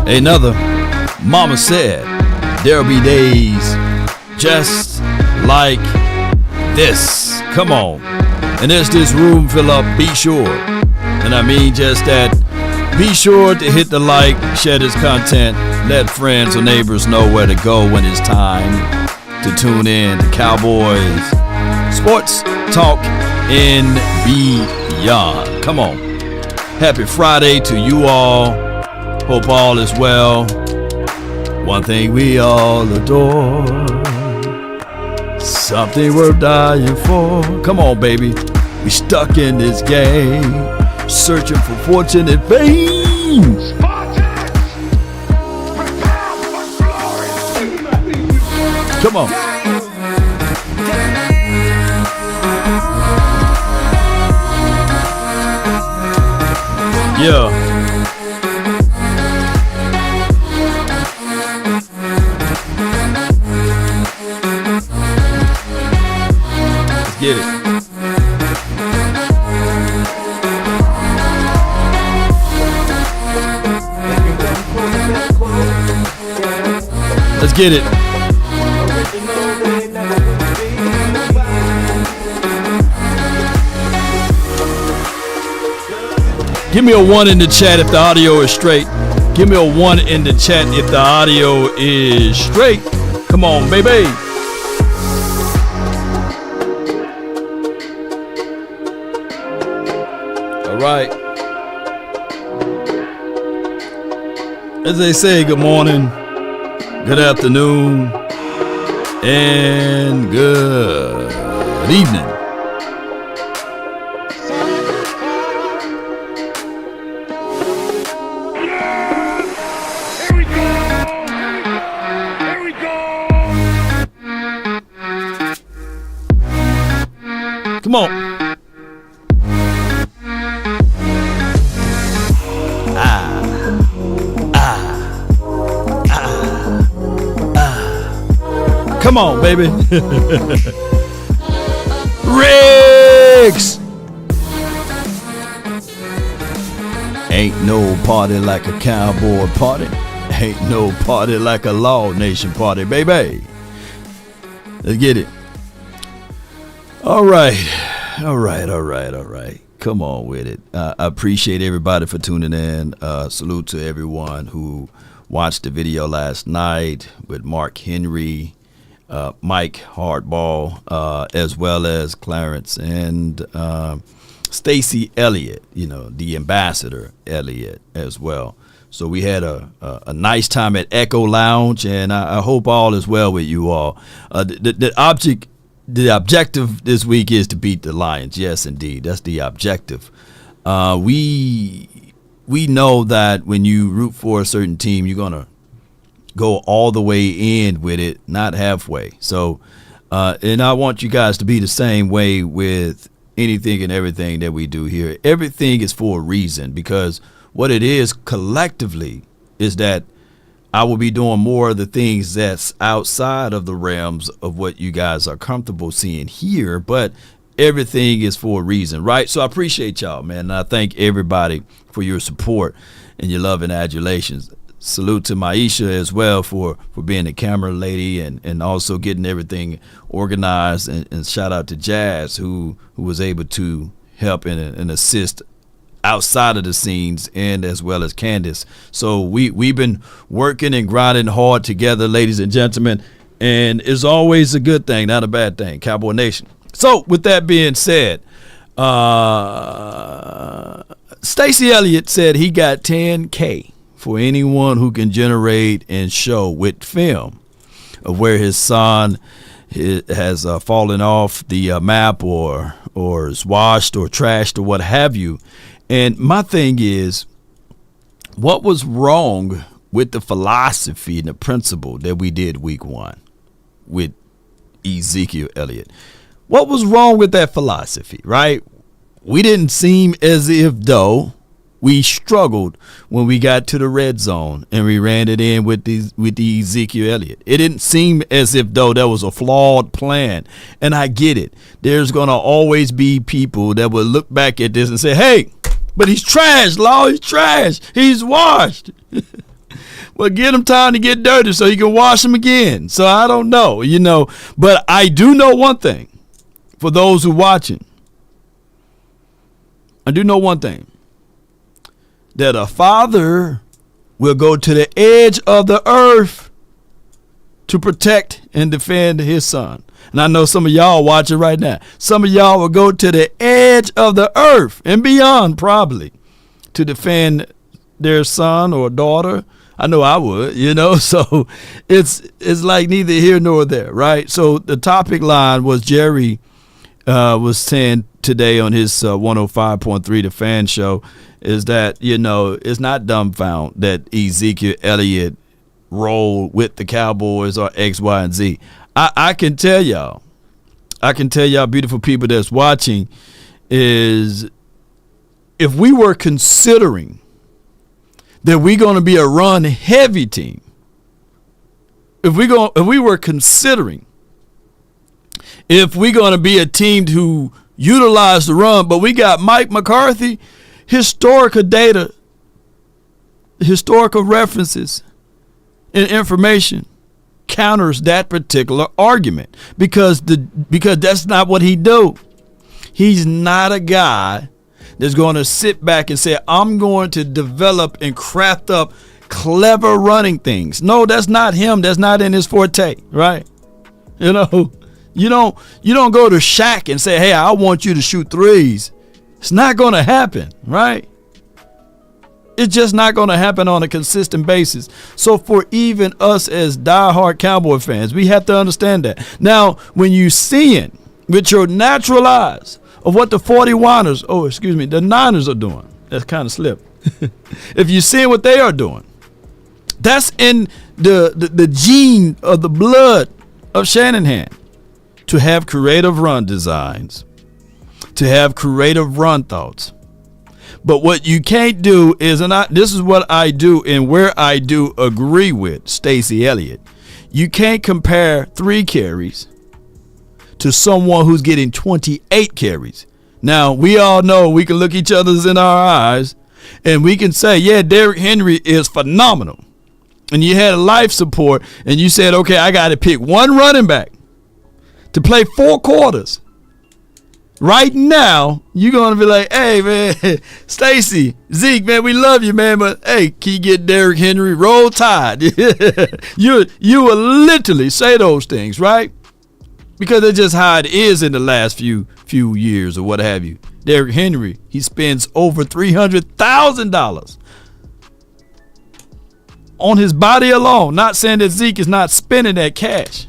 Another mama said there'll be days just like this. Come on. And as this room fill up, be sure, and I mean just that, be sure to hit the like, share this content, let friends or neighbors know where to go when it's time to tune in to Cowboys Sports Talk and Beyond. Come on. Happy Friday to you all. Hope all is well. One thing we all adore, something worth dying for. Come on, baby. We stuck in this game, searching for fortune and fame. Come on. Yeah. Let's get it. Let's get it. Give me a 1 in the chat if the audio is straight. Give me a 1 in the chat if the audio is straight. Come on, baby. All right. As they say, good morning, good afternoon, and good evening. Come on. Come on, baby. Riggs. Ain't no party like a cowboy party. Ain't no party like a Law Nation party, baby. Let's get it. All right. Come on with it. I appreciate everybody for tuning in. Salute to everyone who watched the video last night with Mark Henry, Mike Hardball, as well as Clarence and Stacy Elliott, the ambassador Elliott as well. So we had a nice time at Echo Lounge, and I hope all is well with you all. The objective this week is to beat the Lions. Yes, indeed. That's the objective. We know that when you root for a certain team, you're going to go all the way in with it, not halfway. So, and I want you guys to be the same way with anything and everything that we do here. Everything is for a reason, because what it is collectively is that I will be doing more of the things that's outside of the realms of what you guys are comfortable seeing here, but everything is for a reason, right? So I appreciate y'all, man. And I thank everybody for your support and your love and adulations. Salute to Maisha as well for being the camera lady and also getting everything organized. And shout out to Jazz who was able to help and assist outside of the scenes, and as well as Candace. So we've been working and grinding hard together, ladies and gentlemen, and it's always a good thing, not a bad thing, Cowboy Nation. So with that being said, Stacy Elliott said he got $10K for anyone who can generate and show with film of where his son has fallen off the map or is washed or trashed or what have you. And my thing is, what was wrong with the philosophy and the principle that we did week 1 with Ezekiel Elliott? What was wrong with that philosophy, right? We didn't seem as if though we struggled when we got to the red zone and we ran it in with the Ezekiel Elliott. It didn't seem as if though that was a flawed plan. And I get it. There's going to always be people that will look back at this and say, hey, but he's trash, Law. He's trash. He's washed. Well, get him time to get dirty so he can wash him again. So I don't know, but I do know one thing for those who watching. I do know one thing, that a father will go to the edge of the earth to protect and defend his son. And I know some of y'all watching right now. Some of y'all will go to the edge of the earth and beyond probably to defend their son or daughter. I know I would, so it's like neither here nor there, right? So the topic line was Jerry was saying today on his 105.3 The Fan Show is that, it's not dumbfound that Ezekiel Elliott rolled with the Cowboys or X, Y, and Z. I can tell y'all, beautiful people that's watching, is if we were considering that we're going to be a run heavy team, if we're going to be a team who utilize the run, but we got Mike McCarthy, historical data, historical references, and information counters that particular argument because that's not what he do. He's not a guy that's going to sit back and say, I'm going to develop and craft up clever running things. No, that's not him. That's not in his forte, right? You don't go to Shaq and say, hey, I want you to shoot threes. It's not going to happen, right? It's just not going to happen on a consistent basis. So for even us as diehard Cowboy fans, we have to understand that. Now, when you seeing with your natural eyes of what the the Niners are doing, that's kind of slipped. If you're seeing what they are doing, that's in the gene of the blood of Shanahan to have creative run designs, to have creative run thoughts. But what you can't do is, this is what I do and where I do agree with Stacey Elliott. You can't compare 3 carries to someone who's getting 28 carries. Now, we all know we can look each other's in our eyes and we can say, yeah, Derrick Henry is phenomenal. And you had a life support and you said, okay, I got to pick one running back to play 4 quarters. Right now, you're going to be like, hey, man, Stacey, Zeke, man, we love you, man, but, hey, can you get Derrick Henry? Roll Tide. You will literally say those things, right? Because that's just how it is in the last few years or what have you. Derrick Henry, he spends over $300,000 on his body alone. Not saying that Zeke is not spending that cash.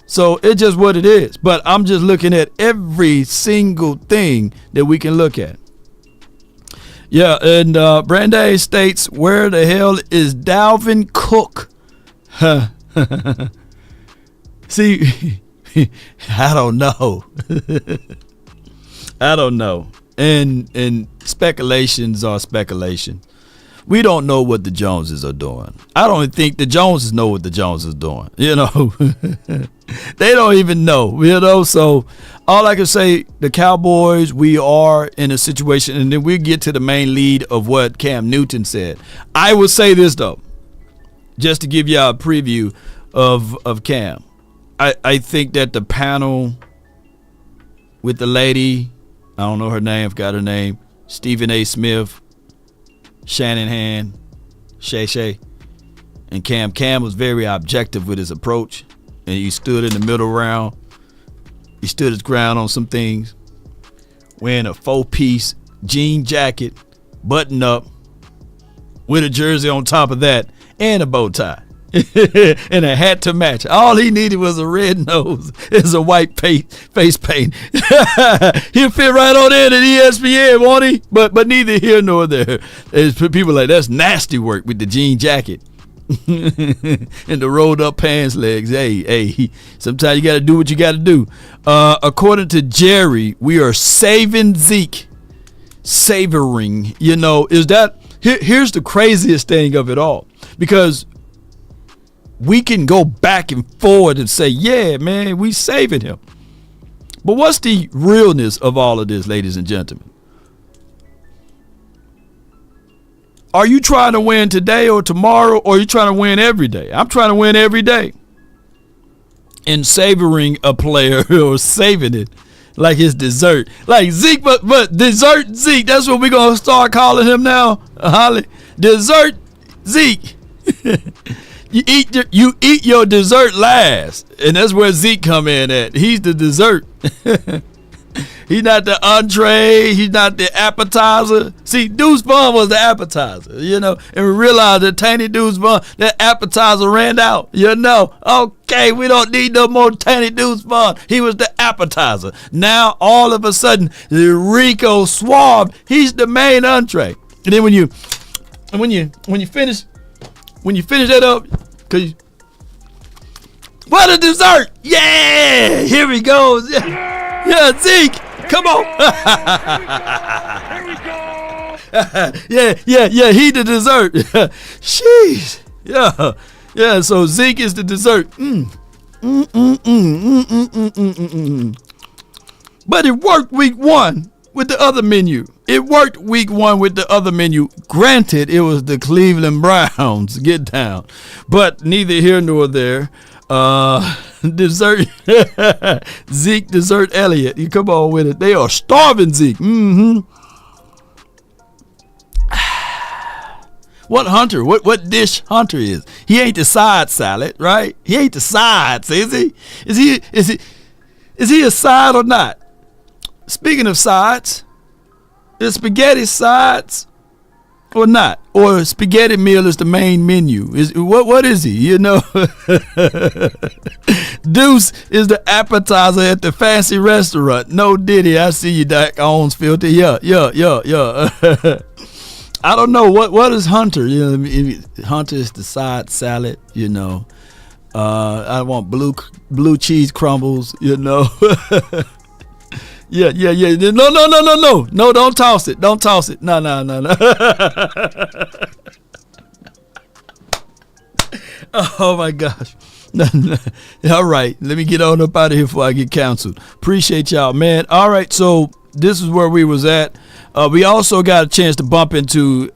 So it's just what it is. But I'm just looking at every single thing that we can look at. Yeah, and Brandeis states, where the hell is Dalvin Cook? See, I don't know. I don't know. And speculations are speculation. We don't know what the Joneses are doing. I don't even think the Joneses know what the Joneses are doing. They don't even know, So all I can say, the Cowboys, we are in a situation, and then we'll get to the main lead of what Cam Newton said. I will say this, though, just to give you a preview of Cam. I think that the panel with the lady, I don't know her name, I've got her name, Stephen A. Smith, Shanahan, Shay, and Cam. Cam was very objective with his approach, and he stood in the middle round. He stood his ground on some things, wearing a 4-piece jean jacket, button up, with a jersey on top of that, and a bow tie. And a hat to match. All he needed was a red nose and a white face paint. He'll fit right on in at ESPN, won't he? But neither here nor there. There's people like, that's nasty work with the jean jacket and the rolled up pants legs. Hey, sometimes you got to do what you got to do. According to Jerry, we are saving Zeke. Savoring, is that here's the craziest thing of it all, because we can go back and forward and say, yeah, man, we saving him. But what's the realness of all of this, ladies and gentlemen? Are you trying to win today or tomorrow, or are you trying to win every day? I'm trying to win every day. And savoring a player or saving it like his dessert. Like Zeke, but dessert Zeke, that's what we're going to start calling him now, Holly. Dessert Zeke. You eat your dessert last, and that's where Zeke come in at. He's the dessert. He's not the entree. He's not the appetizer. See, Deuce Vaughn was the appetizer, and we realized that Tanny Deuce Vaughn, that appetizer ran out, Okay, we don't need no more Tanny Deuce Vaughn. He was the appetizer. Now, all of a sudden, the Rico Suave, he's the main entree. And then when you finish that up, cause what a dessert! Yeah, here he goes. Yeah, Zeke. Come on. Here we go. Yeah, he the dessert. Sheesh. Yeah, so Zeke is the dessert. But it worked week 1 with the other menu. Granted, it was the Cleveland Browns. Get down. But neither here nor there. Dessert Zeke, dessert Elliott. You come on with it. They are starving Zeke. What Hunter? What dish Hunter is? He ain't the side salad, right? He ain't the sides, is he? Is he a side or not? Speaking of sides, is spaghetti sides or not? Or spaghetti meal is the main menu? What is he? Deuce is the appetizer at the fancy restaurant. No Diddy, I see you, Dak Owens filter. Yeah. I don't know what is Hunter. Hunter is the side salad. I want blue cheese crumbles. Yeah. No. No, don't toss it. No. Oh my gosh. All right, let me get on up out of here before I get canceled. Appreciate y'all, man. All right, so this is where we was at. We also got a chance to bump into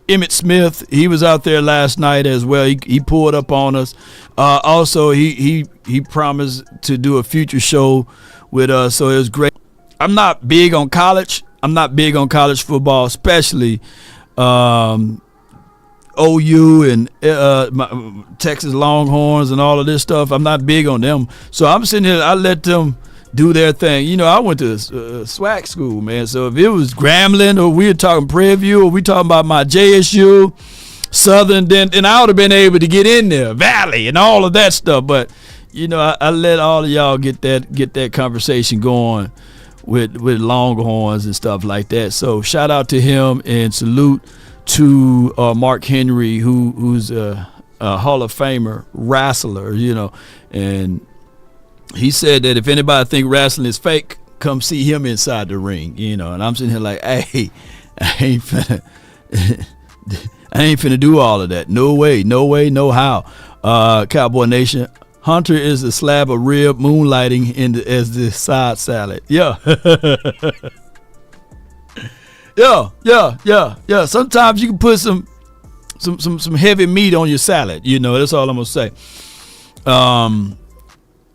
Emmitt Smith. He was out there last night as well. He pulled up on us. Also, he promised to do a future show with us, so it was great. I'm not big on college. I'm not big on college football, especially OU and Texas Longhorns and all of this stuff. I'm not big on them. So I'm sitting here, I let them do their thing. I went to SWAC school, man. So if it was Grambling or we were talking Prairie View or we talking about my JSU, Southern, then I would have been able to get in there, Valley and all of that stuff. But, I let all of y'all get that conversation going with Longhorns and stuff like that. So shout out to him and salute to Mark Henry, who's a Hall of Famer wrestler, and he said that if anybody think wrestling is fake, come see him inside the ring, and I'm sitting here like, hey, I ain't finna do all of that. No way, no how. Cowboy Nation, Hunter is a slab of rib moonlighting as the side salad. Yeah. Yeah. Sometimes you can put some heavy meat on your salad. That's all I'm gonna say.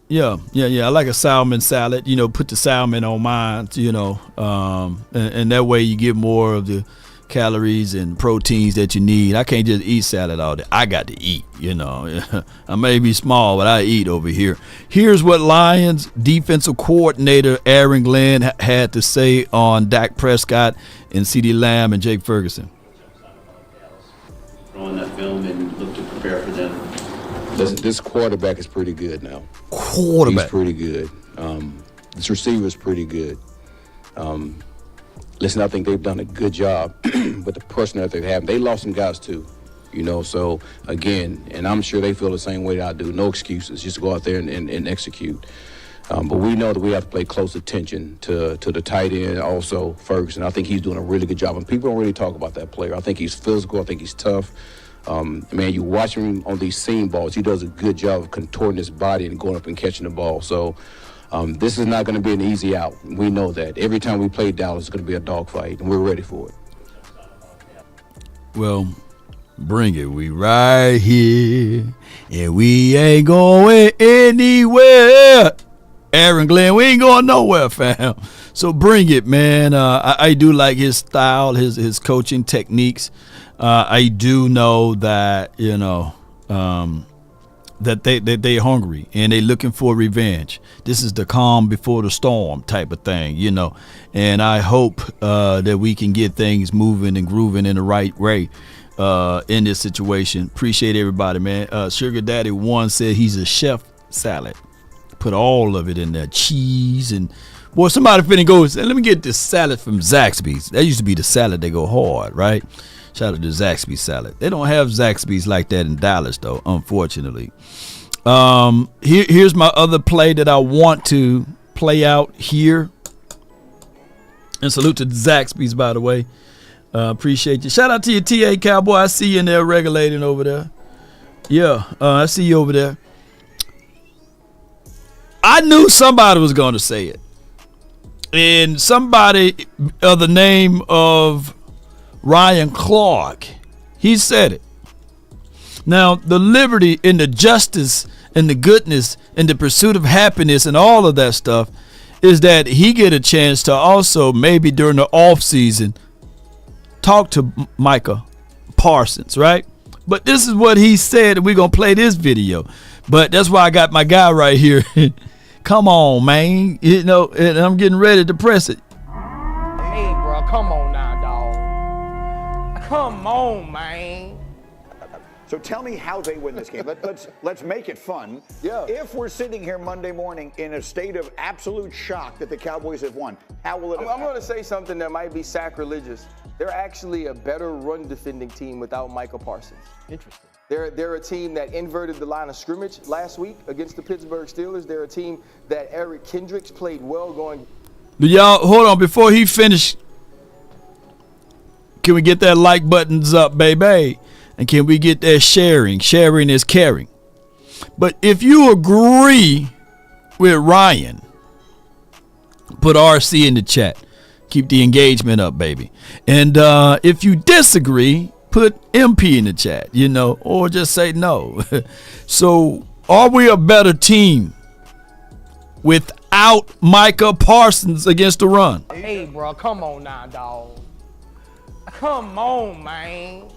Yeah. I like a salmon salad. Put the salmon on mine. And that way you get more of the calories and proteins that you need. I can't just eat salad all day. I got to eat. I may be small, but I eat over here. Here's what Lions defensive coordinator Aaron Glenn had to say on Dak Prescott and CeeDee Lamb and Jake Ferguson. On that film and look to prepare for them. Listen, this quarterback is pretty good now. He's pretty good. This receiver is pretty good. Listen, I think they've done a good job with the personnel that they have. They lost some guys too, so again, and I'm sure they feel the same way that I do. No excuses, just go out there and execute. But we know that we have to pay close attention to the tight end, also Ferguson. I think he's doing a really good job, and people don't really talk about that player. I think he's physical. I think he's tough. Man, you watch him on these seam balls. He does a good job of contorting his body and going up and catching the ball. So this is not going to be an easy out. We know that. Every time we play Dallas, it's going to be a dogfight, and we're ready for it. Well, bring it. We right here, and we ain't going anywhere. Aaron Glenn, we ain't going nowhere, fam. So bring it, man. I do like his style, his coaching techniques. I do know that, that they're hungry and they're looking for revenge. This is the calm before the storm type of thing, And I hope that we can get things moving and grooving in the right way in this situation. Appreciate everybody, man. Sugar Daddy 1 said he's a chef salad. Put all of it in there, cheese and boy. Somebody finna go say, let me get this salad from Zaxby's. That used to be the salad they go hard, right? Shout out to Zaxby's salad. They don't have Zaxby's like that in Dallas though, unfortunately. Here's my other play that I want to play out here. And salute to Zaxby's, by the way. Appreciate you. Shout out to your TA Cowboy. I see you in there regulating over there. Yeah, I see you over there. I knew somebody was going to say it. And somebody of the name of Ryan Clark, he said it. Now, the liberty and the justice and the goodness and the pursuit of happiness and all of that stuff is that he get a chance to also maybe during the off season talk to Micah Parsons, right? But this is what he said, and we're going to play this video. But that's why I got my guy right here. Come on, man. And I'm getting ready to press it. Hey, bro, come on now, dog. Come on, man. So tell me how they win this game. Let's make it fun. Yeah. If we're sitting here Monday morning in a state of absolute shock that the Cowboys have won, how will it I'm going to say something that might be sacrilegious. They're actually a better run defending team without Micah Parsons. Interesting. They're a team that inverted the line of scrimmage last week against the Pittsburgh Steelers. They're a team that Eric Kendricks played well going. Y'all, hold on. Before he finished, can we get that like buttons up, baby? And can we get that sharing? Sharing is caring. But if you agree with Ryan, put RC in the chat. Keep the engagement up, baby. And if you disagree, put MP in the chat, or just say no. So are we a better team without Micah Parsons against the run? Hey, bro, come on now, dog. Come on, man.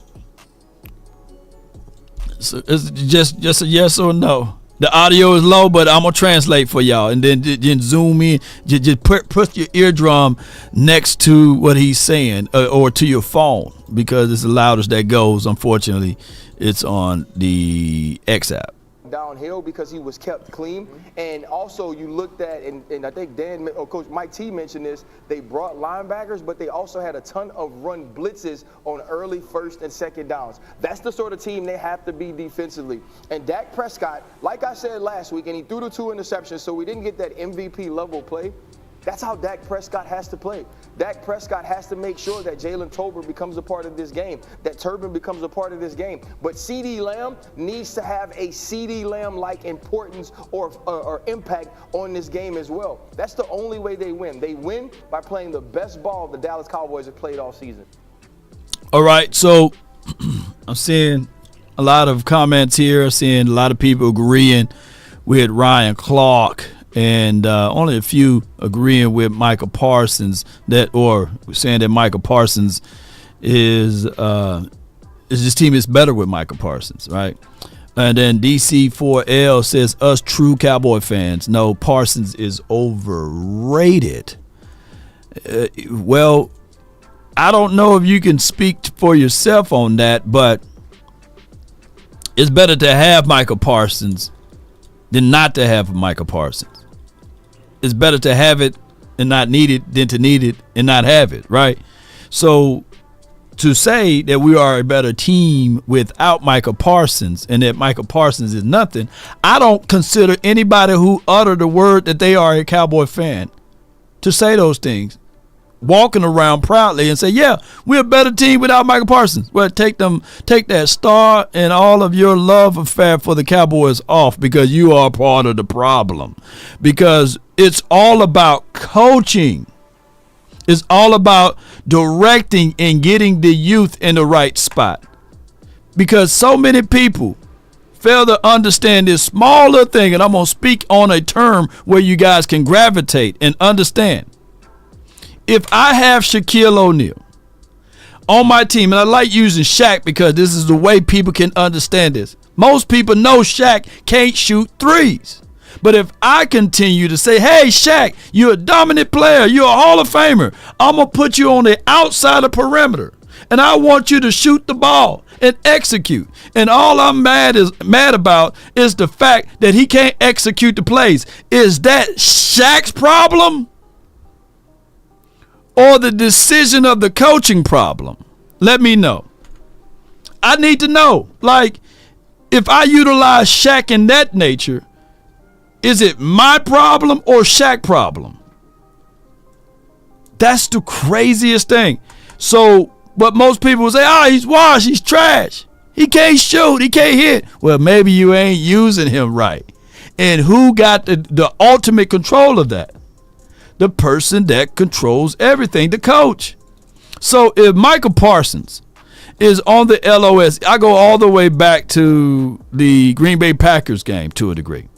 So it's just a yes or no. The audio is low, but I'm gonna translate for y'all, and then zoom in. Just put your eardrum next to what he's saying, or to your phone, because it's the loudest that goes. Unfortunately, it's on the X app. Downhill because he was kept clean. And also you looked at, and I think Coach Mike T mentioned this, they brought linebackers, but they also had a ton of run blitzes on early first and second downs. That's the sort of team they have to be defensively. And Dak Prescott, like I said last week, and he threw the 2 interceptions, so we didn't get that MVP level play. That's how Dak Prescott has to play. Dak Prescott has to make sure that Jalen Tolbert becomes a part of this game, that Turbin becomes a part of this game. But CeeDee Lamb needs to have a CeeDee Lamb-like importance or impact on this game as well. That's the only way they win. They win by playing the best ball the Dallas Cowboys have played all season. All right, so I'm seeing a lot of comments here. I'm seeing a lot of people agreeing with Ryan Clark. And only a few agreeing with Micah Parsons or saying that Micah Parsons is this team is better with Micah Parsons, right? And then DC4L says, us true Cowboy fans know Parsons is overrated. Well, I don't know if you can speak for yourself on that, but it's better to have Micah Parsons than not to have Micah Parsons. It's better to have it and not need it than to need it and not have it, right? So to say that we are a better team without Micah Parsons and that Micah Parsons is nothing, I don't consider anybody who uttered the word that they are a Cowboy fan to say those things, walking around proudly and say, yeah, we're a better team without Micah Parsons. Well, take that star and all of your love affair for the Cowboys off, because you are part of the problem. Because it's all about coaching. It's all about directing and getting the youth in the right spot. Because so many people fail to understand this smaller thing, and I'm going to speak on a term where you guys can gravitate and understand. If I have Shaquille O'Neal on my team, and I like using Shaq because this is the way people can understand this. Most people know Shaq can't shoot threes. But if I continue to say, hey, Shaq, you're a dominant player, you're a Hall of Famer, I'm going to put you on the outside of perimeter, and I want you to shoot the ball and execute. And all I'm mad about is the fact that he can't execute the plays. Is that Shaq's problem or the decision of the coaching problem? Let me know. I need to know. Like, if I utilize Shaq in that nature, is it my problem or Shaq's problem? That's the craziest thing. So what most people will say, he's washed, he's trash. He can't shoot, he can't hit. Well, maybe you ain't using him right. And who got the ultimate control of that? The person that controls everything, the coach. So if Micah Parsons is on the LOS, I go all the way back to the Green Bay Packers game to a degree.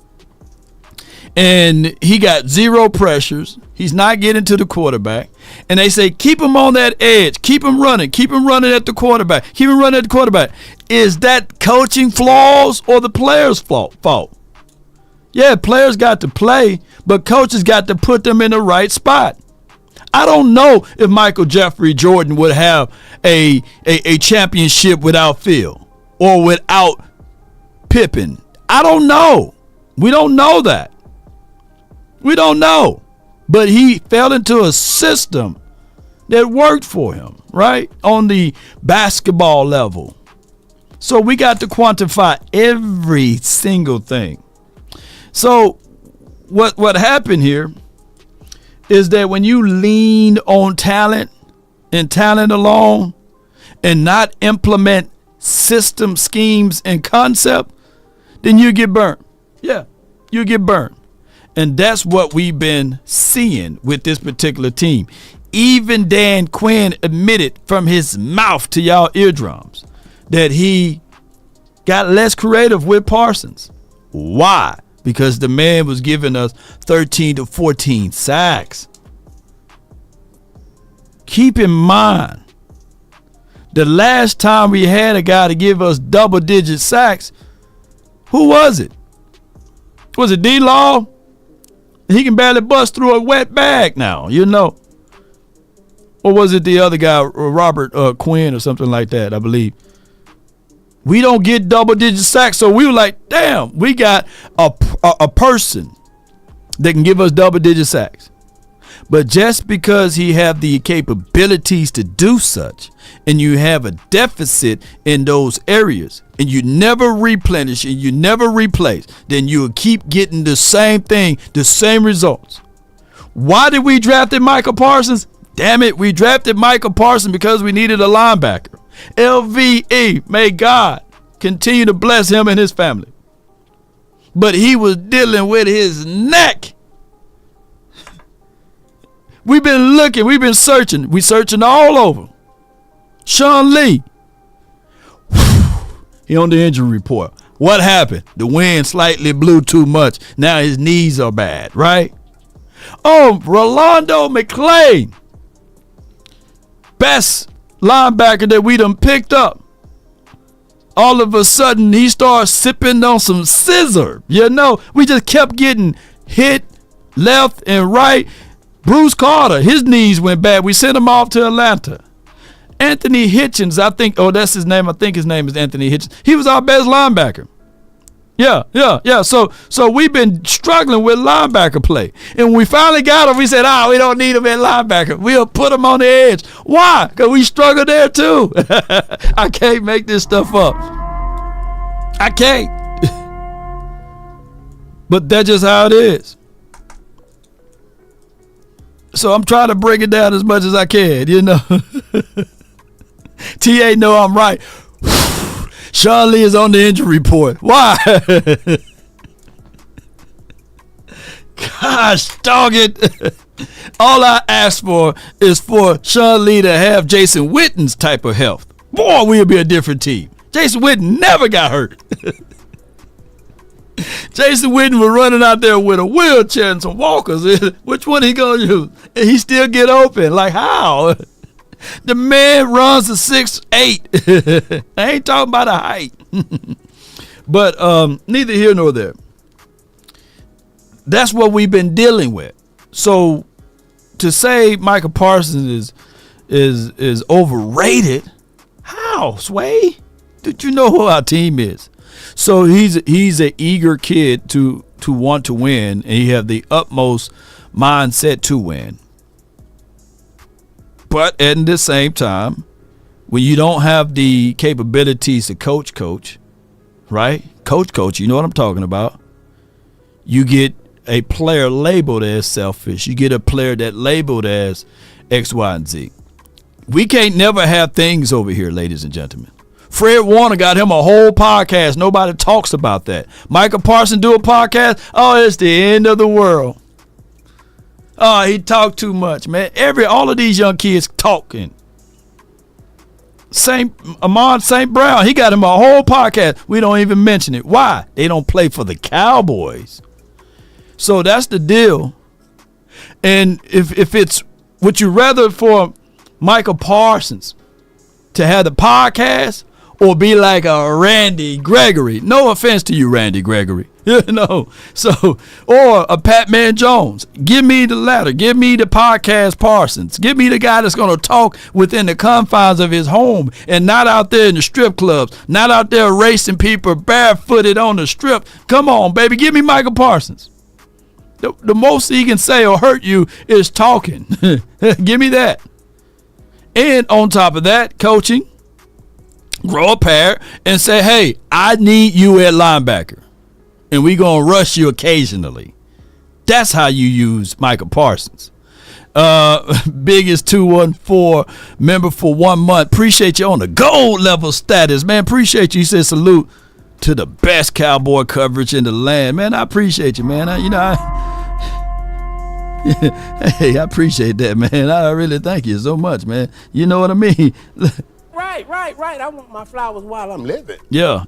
And he got zero pressures. He's not getting to the quarterback. And they say, keep him on that edge. Keep him running at the quarterback. Keep him running at the quarterback. Is that coaching flaws or the players' fault? Yeah, players got to play, but coaches got to put them in the right spot. I don't know if Michael Jeffrey Jordan would have a championship without Phil or without Pippen. I don't know. We don't know that. We don't know. But he fell into a system that worked for him, right? On the basketball level. So we got to quantify every single thing. So what happened here is that when you lean on talent and talent alone and not implement system, schemes, and concept, then you get burned. Yeah, you get burned. And that's what we've been seeing with this particular team. Even Dan Quinn admitted from his mouth to y'all eardrums that he got less creative with Parsons. Why? Because the man was giving us 13 to 14 sacks. Keep in mind, the last time we had a guy to give us double-digit sacks, who was it? Was it D-Law? He can barely bust through a wet bag now, you know. Or was it the other guy, Robert Quinn or something like that, I believe. We don't get double-digit sacks, so we were like, damn, we got a person that can give us double-digit sacks. But just because he have the capabilities to do such, and you have a deficit in those areas, and you never replenish and you never replace, then you'll keep getting the same thing, the same results. Why did we draft Micah Parsons? Damn it, we drafted Micah Parsons because we needed a linebacker. LVE, may God continue to bless him and his family. But he was dealing with his neck. We've been looking, we've been searching. We're searching all over. Sean Lee. He on the injury report. What happened? The wind slightly blew too much. Now his knees are bad, right? Oh, Rolando McClain. Best linebacker that we done picked up. All of a sudden, he starts sipping on some scissor. You know, we just kept getting hit left and right. Bruce Carter, his knees went bad. We sent him off to Atlanta. Anthony Hitchens, I think, that's his name. I think his name is Anthony Hitchens. He was our best linebacker. Yeah. So we've been struggling with linebacker play. And when we finally got him, we said, we don't need him at linebacker. We'll put him on the edge. Why? Because we struggle there too. I can't make this stuff up. I can't. But that's just how it is. So I'm trying to break it down as much as I can, you know. TA know I'm right. Sean Lee is on the injury report. Why? Gosh, dog it. All I ask for is for Sean Lee to have Jason Witten's type of health. Boy, we'll be a different team. Jason Witten never got hurt. Jason Witten was running out there with a wheelchair and some walkers. Which one he gonna use? And he still get open. Like how? The man runs a 6'8". I ain't talking about a height. But neither here nor there. That's what we've been dealing with. So to say Micah Parsons is overrated, how, Sway? Did you know who our team is? So he's an eager kid to want to win, and he have the utmost mindset to win. But at the same time, when you don't have the capabilities to coach, right? Coach, you know what I'm talking about. You get a player labeled as selfish. You get a player that labeled as X, Y, and Z. We can't never have things over here, ladies and gentlemen. Fred Warner got him a whole podcast. Nobody talks about that. Micah Parsons do a podcast. Oh, it's the end of the world. Oh, he talked too much, man. All of these young kids talking. Amon St. Brown, he got him a whole podcast. We don't even mention it. Why? They don't play for the Cowboys. So that's the deal. And if it's, would you rather for Micah Parsons to have the podcast or be like a Randy Gregory? No offense to you, Randy Gregory. So, or a Patman Jones. Give me the latter. Give me the podcast Parsons. Give me the guy that's going to talk within the confines of his home and not out there in the strip clubs, not out there racing people barefooted on the strip. Come on, baby. Give me Micah Parsons. The most he can say or hurt you is talking. Give me that. And on top of that, coaching, grow a pair and say, hey, I need you at linebacker. And we're going to rush you occasionally. That's how you use Micah Parsons. Biggest 214 member for 1 month. Appreciate you on the gold level status, man. Appreciate you. He said salute to the best Cowboy coverage in the land. Man, I appreciate you, man. Hey, I appreciate that, man. I really thank you so much, man. You know what I mean? Right. I want my flowers while I'm living. Yeah.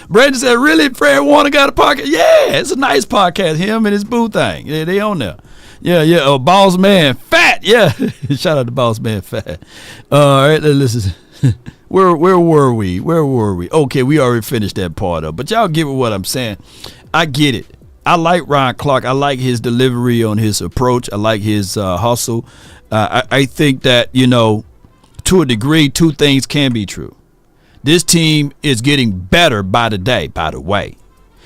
Brandon said, really, Fred Warner got a podcast? Yeah, it's a nice podcast. Him and his boo thing. Yeah, they on there. Yeah. Oh, Boss Man Fat. Yeah. Shout out to Boss Man Fat. All right, listen. Where were we? Okay, we already finished that part up. But y'all get what I'm saying. I get it. I like Ryan Clark. I like his delivery on his approach. I like his hustle. I think that, to a degree, two things can be true. This team is getting better by the day, by the way.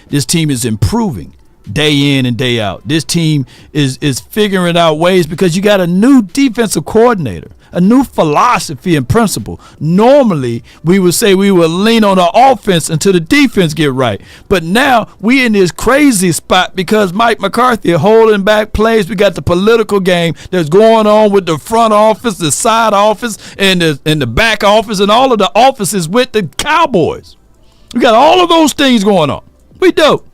This team is improving day in and day out. This team is figuring out ways because you got a new defensive coordinator, a new philosophy and principle. Normally, we would say we would lean on the offense until the defense get right. But now we in this crazy spot because Mike McCarthy holding back plays. We got the political game that's going on with the front office, the side office, and the back office, and all of the offices with the Cowboys. We got all of those things going on. We do.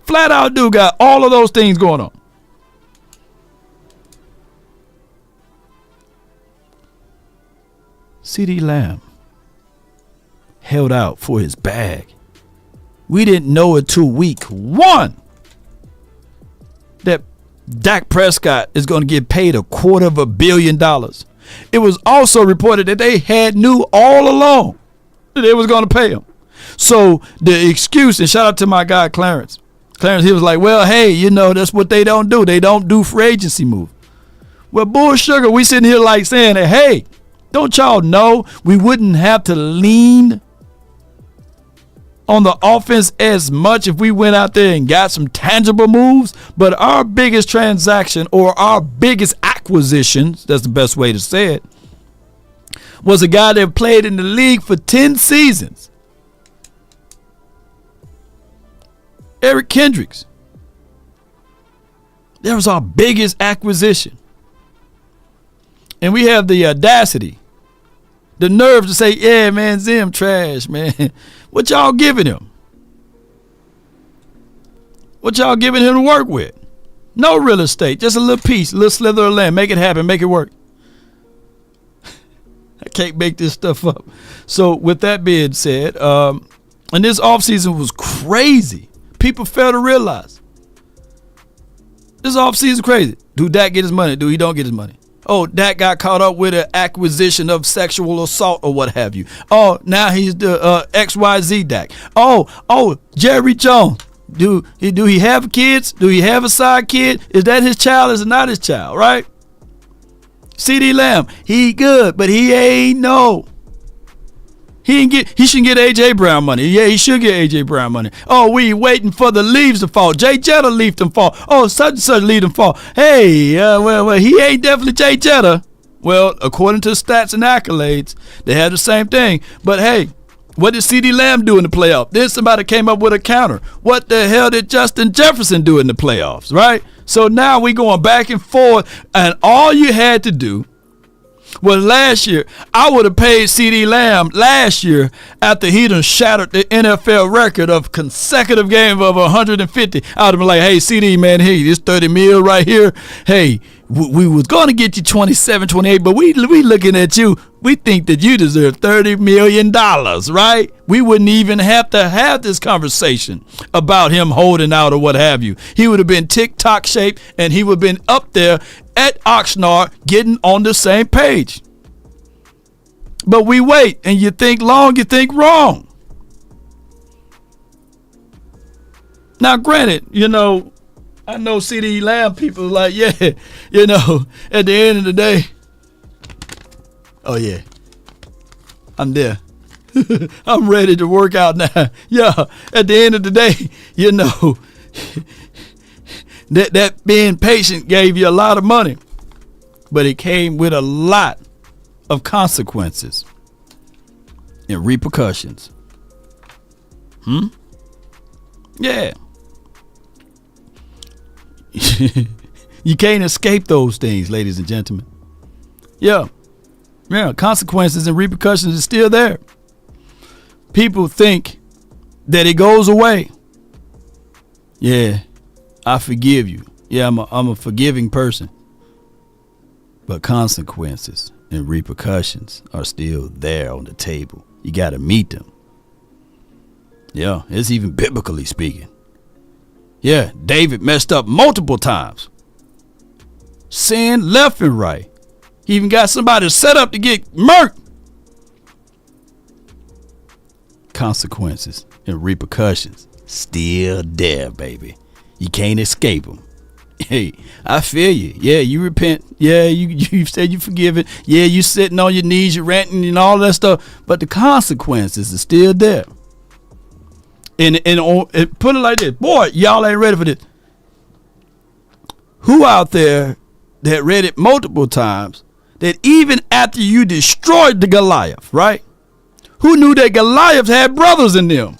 Flat out do got all of those things going on. CeeDee Lamb held out for his bag. We didn't know until week 1 that Dak Prescott is going to get paid $250 million. It was also reported that they knew all along that they was going to pay him. So the excuse, and shout out to my guy Clarence, he was like, well, hey, that's what they don't do. They don't do free agency move. Well, bull sugar, we sitting here like saying that, hey, don't y'all know we wouldn't have to lean on the offense as much if we went out there and got some tangible moves? But our biggest transaction or our biggest acquisitions, that's the best way to say it, was a guy that played in the league for 10 seasons. Eric Kendricks. That was our biggest acquisition. And we have the audacity, the nerve to say, yeah, man, Zim trash, man. What y'all giving him? What y'all giving him to work with? No real estate. Just a little piece, a little slither of land. Make it happen. Make it work. I can't make this stuff up. So with that being said, and this offseason was crazy. People fail to realize. This offseason crazy. Do Dak get his money? Do he don't get his money? Oh, Dak got caught up with an acquisition of sexual assault or what have you. Oh, now he's the XYZ Dak. Oh, Jerry Jones. Do he have kids? Do he have a side kid? Is that his child? Is it not his child, right? CeeDee Lamb, he good, but he ain't no. He shouldn't get A.J. Brown money. Yeah, he should get A.J. Brown money. Oh, we waiting for the leaves to fall. Jay Jetta leaf them fall. Oh, such and such leave them fall. Hey, well, he ain't definitely Jay Jetta. Well, according to stats and accolades, they have the same thing. But hey, what did CeeDee Lamb do in the playoffs? Then somebody came up with a counter. What the hell did Justin Jefferson do in the playoffs, right? So now we going back and forth, and all you had to do was last year, I would have paid CeeDee Lamb last year after he done shattered the NFL record of consecutive games of 150. I would have been like, hey, CeeDee, man, hey, this 30 mil right here. Hey, we was going to get you 27, 28, but we looking at you. We think that you deserve $30 million, right? We wouldn't even have to have this conversation about him holding out or what have you. He would have been TikTok shape, and he would have been up there at Oxnard getting on the same page. But we wait, and you think long, you think wrong. Now, granted, I know CeeDee Lamb people are like, yeah, at the end of the day, oh, yeah, I'm there. I'm ready to work out now. Yeah, at the end of the day, that being patient gave you a lot of money, but it came with a lot of consequences and repercussions. Yeah. You can't escape those things, ladies and gentlemen. Yeah, consequences and repercussions are still there. People think that it goes away. Yeah, I forgive you. Yeah, I'm a forgiving person. But consequences and repercussions are still there on the table. You got to meet them. Yeah, it's even biblically speaking. Yeah, David messed up multiple times. Sinned left and right. He even got somebody set up to get murked. Consequences and repercussions still there, baby. You can't escape them. Hey, I feel you. Yeah, you repent. Yeah, you said you forgive it. Yeah, you sitting on your knees, you're ranting and all that stuff. But the consequences are still there. And put it like this. Boy, y'all ain't ready for this. Who out there that read it multiple times, that even after you destroyed the Goliath, right? Who knew that Goliath had brothers in them?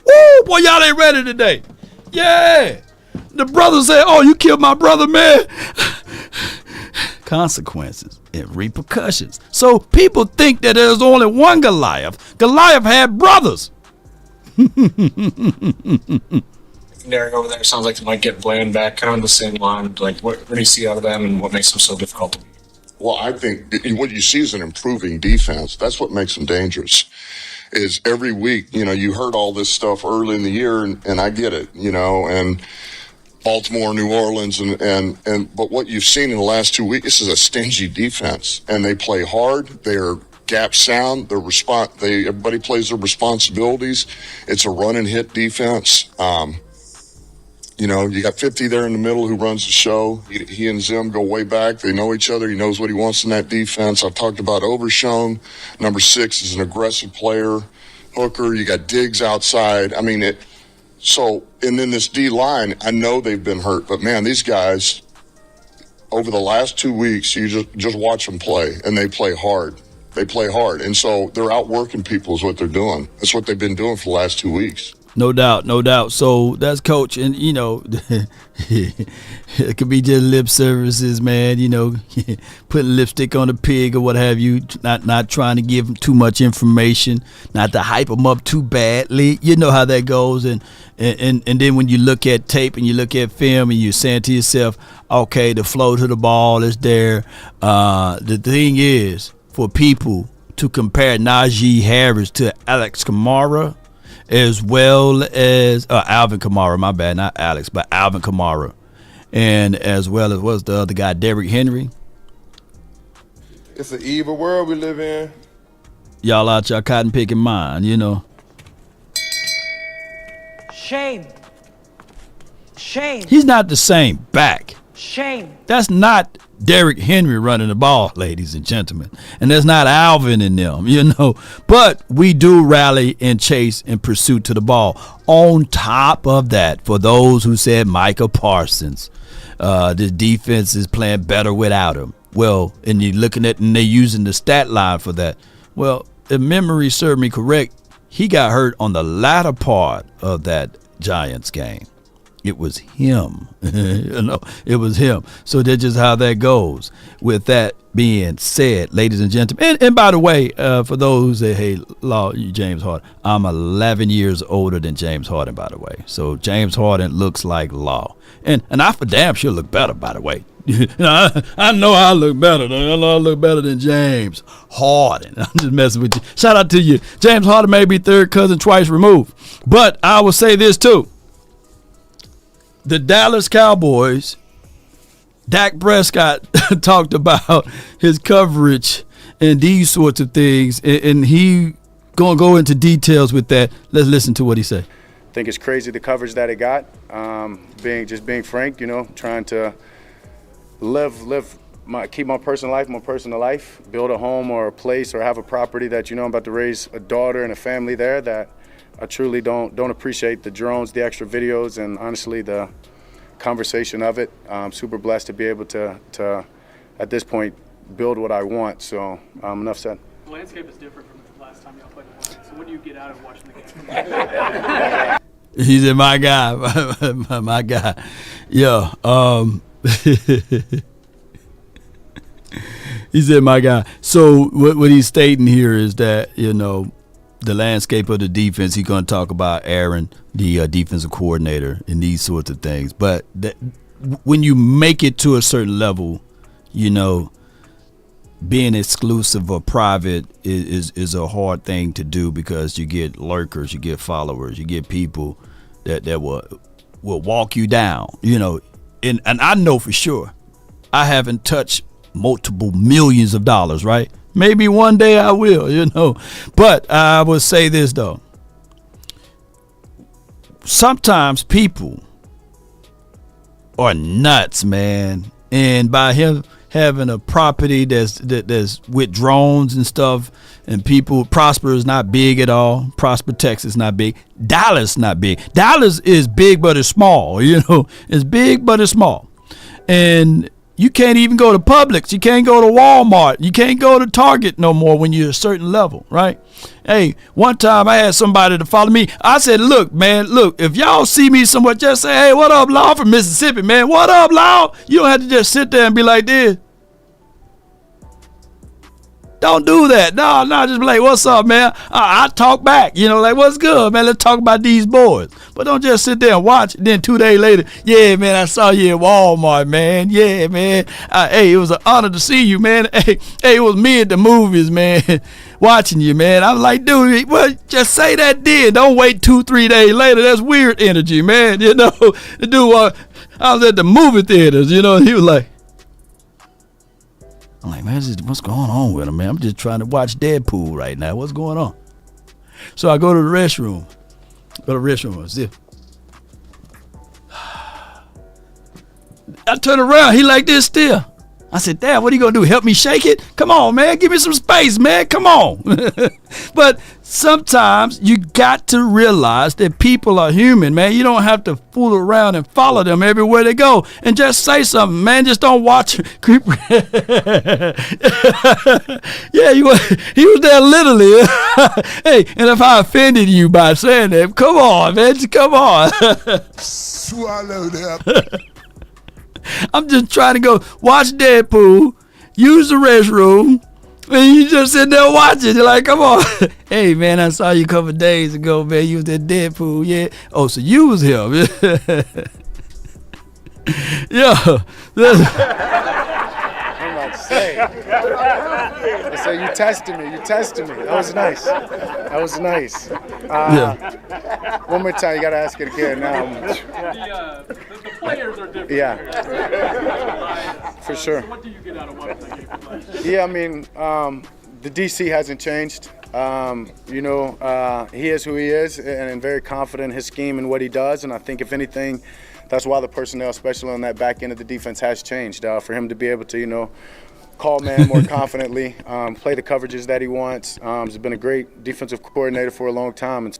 Woo, boy, y'all ain't ready today. Yeah. The brother said, oh, you killed my brother, man. Consequences and repercussions. So people think that there's only one Goliath. Goliath had brothers. Derek over there sounds like they might get Bland back, kind of on the same line. Like, what do you see out of them, and what makes them so difficult to beat? Well, I think what you see is an improving defense. That's what makes them dangerous. Is every week, you heard all this stuff early in the year, and I get it, and Baltimore, New Orleans, but what you've seen in the last 2 weeks, this is a stingy defense, and they play hard. They're gap sound. Everybody plays their responsibilities. It's a run and hit defense. You got 50 there in the middle who runs the show. He and Zim go way back. They know each other. He knows what he wants in that defense. I've talked about Overshown. Number 6 is an aggressive player. Hooker, you got Diggs outside. I mean, and then this D-line, I know they've been hurt, but man, these guys, over the last 2 weeks, you just watch them play, and they play hard. They play hard, and so they're outworking people is what they're doing. That's what they've been doing for the last 2 weeks. No doubt, no doubt. So that's coach, and you know, it could be just lip services, man. You know, putting lipstick on a pig or what have you. Not trying to give them too much information, not to hype them up too badly. You know how that goes, and then when you look at tape and you look at film and you're saying to yourself, okay, the flow to the ball is there. The thing is for people to compare Najee Harris to Alex Kamara, as well as Alvin Kamara, my bad, not Alex, but Alvin Kamara, and as well as what's the other guy, Derrick Henry. It's an evil world we live in. Y'all out your cotton picking mind, you know. Shame. Shame. He's not the same back. Shame. That's not Derrick Henry running the ball, ladies and gentlemen. And that's not Alvin in them, you know. But we do rally and chase and pursue to the ball. On top of that, for those who said Micah Parsons, the defense is playing better without him. Well, and you're looking at, and they're using the stat line for that. Well, if memory served me correct, he got hurt on the latter part of that Giants game. It was him. You know, it was him. So that's just how that goes. With that being said, ladies and gentlemen, and by the way, for those that hate James Harden, I'm 11 years older than James Harden, by the way. So James Harden looks like Law. And I for damn sure look better, by the way. You know, I know I look better. I know I look better than James Harden. I'm just messing with you. Shout out to you. James Harden may be third cousin twice removed. But I will say this too. The Dallas Cowboys, Dak Prescott talked about his coverage and these sorts of things, and he gonna go into details with that. Let's listen to what he said. I think it's crazy the coverage that it got. Being frank, you know, trying to keep my personal life, build a home or a place or have a property that, you know, I'm about to raise a daughter and a family there that I truly don't appreciate the drones, the extra videos, and honestly the conversation of it. I'm super blessed to be able to at this point build what I want. So enough said. The landscape is different from the last time y'all played the Lions. So what do you get out of watching the game? He said, "My guy, my guy." Yeah. He said, "My guy." So what he's stating here is that, you know, the landscape of the defense, he's going to talk about Aaron, the defensive coordinator, and these sorts of things. But when you make it to a certain level, you know, being exclusive or private is a hard thing to do, because you get lurkers, you get followers, you get people that will walk you down, you know. And I know for sure I haven't touched multiple millions of dollars, right? Maybe one day I will, you know. But I will say this, though. Sometimes people are nuts, man. And by him having a property that's with drones and stuff, and people, Prosper is not big at all. Prosper, Texas, not big. Dallas, not big. Dallas is big, but it's small, you know. It's big, but it's small. And you can't even go to Publix. You can't go to Walmart. You can't go to Target no more when you're a certain level, right? Hey, one time I had somebody to follow me. I said, look, man, if y'all see me somewhere, just say, hey, what up, Law? I'm from Mississippi, man. What up, Law? You don't have to just sit there and be like this. Don't do that. No, just be like, what's up, man? I talk back, you know, like, what's good, man? Let's talk about these boys. But don't just sit there and watch. Then 2 days later, yeah, man, I saw you at Walmart, man. Yeah, man. Hey, it was an honor to see you, man. Hey, it was me at the movies, man, watching you, man. I'm like, dude, well, just say that then. Don't wait 2-3 days later. That's weird energy, man. You know, the dude, I was at the movie theaters, you know, and he was like, I'm like, man, what's going on with him, man? I'm just trying to watch Deadpool right now. What's going on? So I go to the restroom. See. I turn around. He like this still. I said, Dad, what are you going to do? Help me shake it? Come on, man. Give me some space, man. Come on. But sometimes you got to realize that people are human, man. You don't have to fool around and follow them everywhere they go. And just say something, man. Just don't watch. Yeah, he was there literally. Hey, and if I offended you by saying that, come on, man. Just come on. Swallow that. I'm just trying to go watch Deadpool, use the restroom, and you just sit there watching. You're like, come on. Hey, man, I saw you a couple days ago, man. You was at Deadpool, yeah. Oh, so you was him. Yeah. I'm about to say. I said, you tested me. That was nice. Yeah. One more time, you got to ask it again. The players are different. Yeah. For sure. What do you get out of watching that game from last year? Yeah, I mean, the DC hasn't changed. He is who he is, and very confident in his scheme and what he does. And I think, if anything, that's why the personnel, especially on that back end of the defense, has changed. For him to be able to, call man more confidently, play the coverages that he wants. He's been a great defensive coordinator for a long time.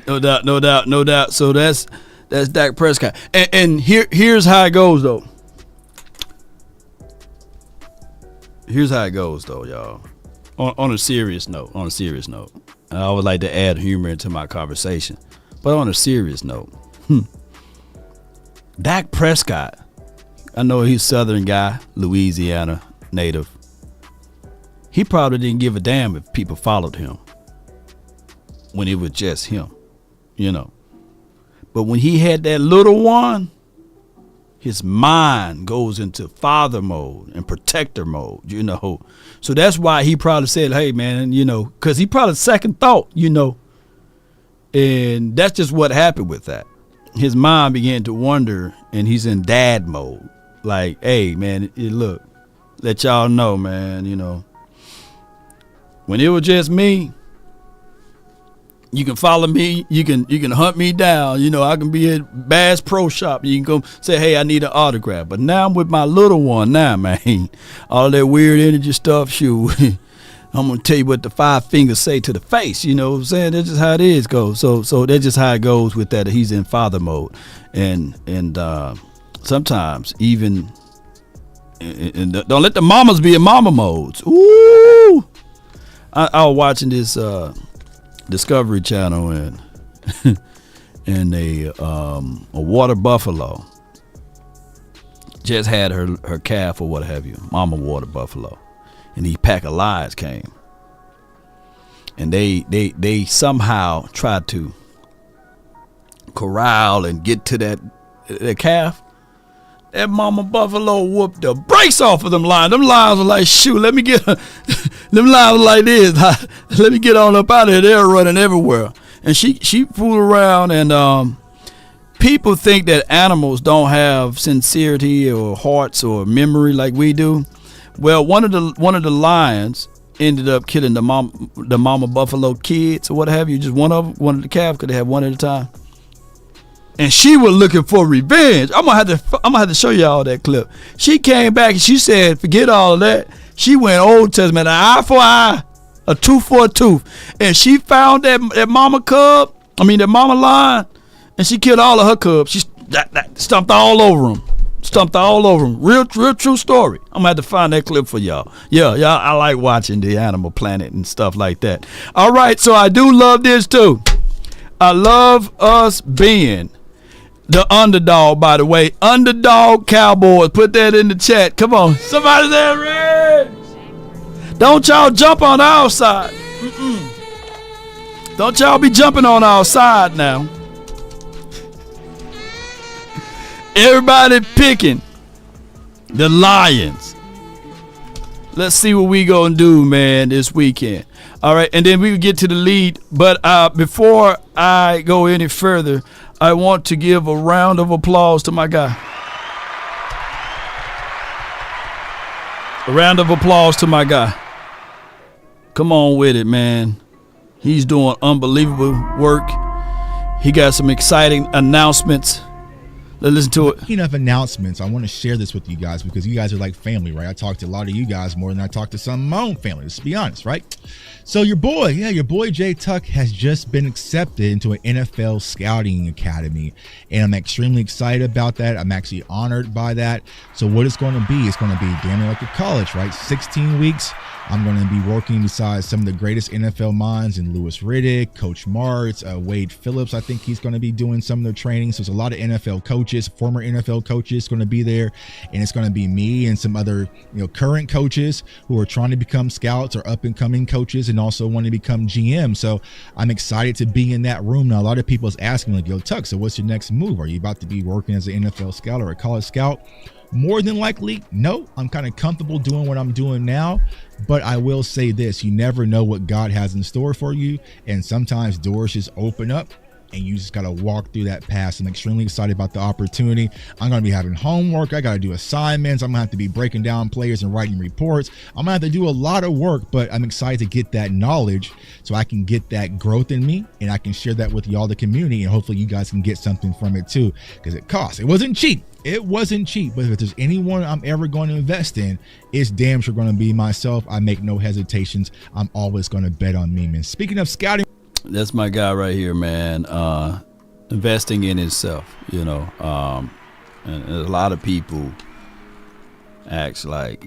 No doubt. So that's Dak Prescott. And here's how it goes, though. Here's how it goes, though, y'all. On a serious note, I would like to add humor into my conversation. But on a serious note, Dak Prescott, I know he's a Southern guy, Louisiana native. He probably didn't give a damn if people followed him when it was just him, But when he had that little one, his mind goes into father mode and protector mode, So that's why he probably said, hey, man, because he probably second thought, And that's just what happened with that. His mind began to wonder, and he's in dad mode. Like, hey, man, look, let y'all know, man, when it was just me, you can follow me, you can hunt me down, I can be at Bass Pro Shop, you can go say, hey, I need an autograph. But now I'm with my little one now, man. All that weird energy stuff, shoot. I'm gonna tell you what the 5 fingers say to the face, you know what I'm saying? That's just how it is goes. So that's just how it goes with that. He's in father mode. And sometimes even and don't let the mamas be in mama modes. Ooh. I was watching this Discovery Channel and a water buffalo just had her calf or what have you, mama water buffalo, and these pack of lions came, and they somehow tried to corral and get to that calf. That mama buffalo whooped the brakes off of them lions. Them lions were like, shoot, let me get them lions were like this. Let me get on up out of here. They're running everywhere. And she fooled around, and people think that animals don't have sincerity or hearts or memory like we do. Well, one of the lions ended up killing the mama buffalo kids or what have you. Just one of the calves, could they have one at a time. And she was looking for revenge. I'm gonna have to show y'all that clip. She came back and she said, forget all of that. She went Old Testament, an eye for eye, a tooth for a tooth. And she found that mama lion, and she killed all of her cubs. She stomped all over them. Real true story. I'm gonna have to find that clip for y'all. Yeah, I like watching the Animal Planet and stuff like that. All right, so I do love this too. I love us being the underdog, by the way. Underdog Cowboys. Put that in the chat. Come on. Somebody there, Red. Don't y'all jump on our side. Don't y'all be jumping on our side now. Everybody picking the Lions. Let's see what we gonna do, man, this weekend. All right, and then we will get to the lead. But before I go any further, I want to give a round of applause to my guy. A round of applause to my guy. Come on with it, man. He's doing unbelievable work. He got some exciting announcements Let's listen to it. Speaking of announcements, I want to share this with you guys because you guys are like family, right? I talk to a lot of you guys more than I talk to some of my own family, let's be honest, right? So your boy Jay Tuck has just been accepted into an NFL scouting academy, and I'm extremely excited about that. I'm actually honored by that. So what it's going to be, it's going to be damn near like a college, right? 16 weeks. I'm going to be working beside some of the greatest NFL minds in Louis Riddick, Coach Martz, Wade Phillips. I think he's going to be doing some of their training. So there's a lot of NFL coaches, former NFL coaches going to be there. And it's going to be me and some other, current coaches who are trying to become scouts or up and coming coaches and also want to become GM. So I'm excited to be in that room. Now, a lot of people is asking like, yo, Tuck, so what's your next move? Are you about to be working as an NFL scout or a college scout? More than likely, no. I'm kind of comfortable doing what I'm doing now, but I will say this: you never know what God has in store for you, and sometimes doors just open up and you just got to walk through that path. I'm extremely excited about the opportunity. I'm going to be having homework. I got to do assignments. I'm going to have to be breaking down players and writing reports. I'm going to have to do a lot of work, but I'm excited to get that knowledge so I can get that growth in me and I can share that with y'all, the community, and hopefully you guys can get something from it too, because it costs. It wasn't cheap. It wasn't cheap, but if there's anyone I'm ever going to invest in, it's damn sure going to be myself. I make no hesitations. I'm always going to bet on me, man. Speaking of scouting, that's my guy right here, man. Investing in himself, and a lot of people ask like,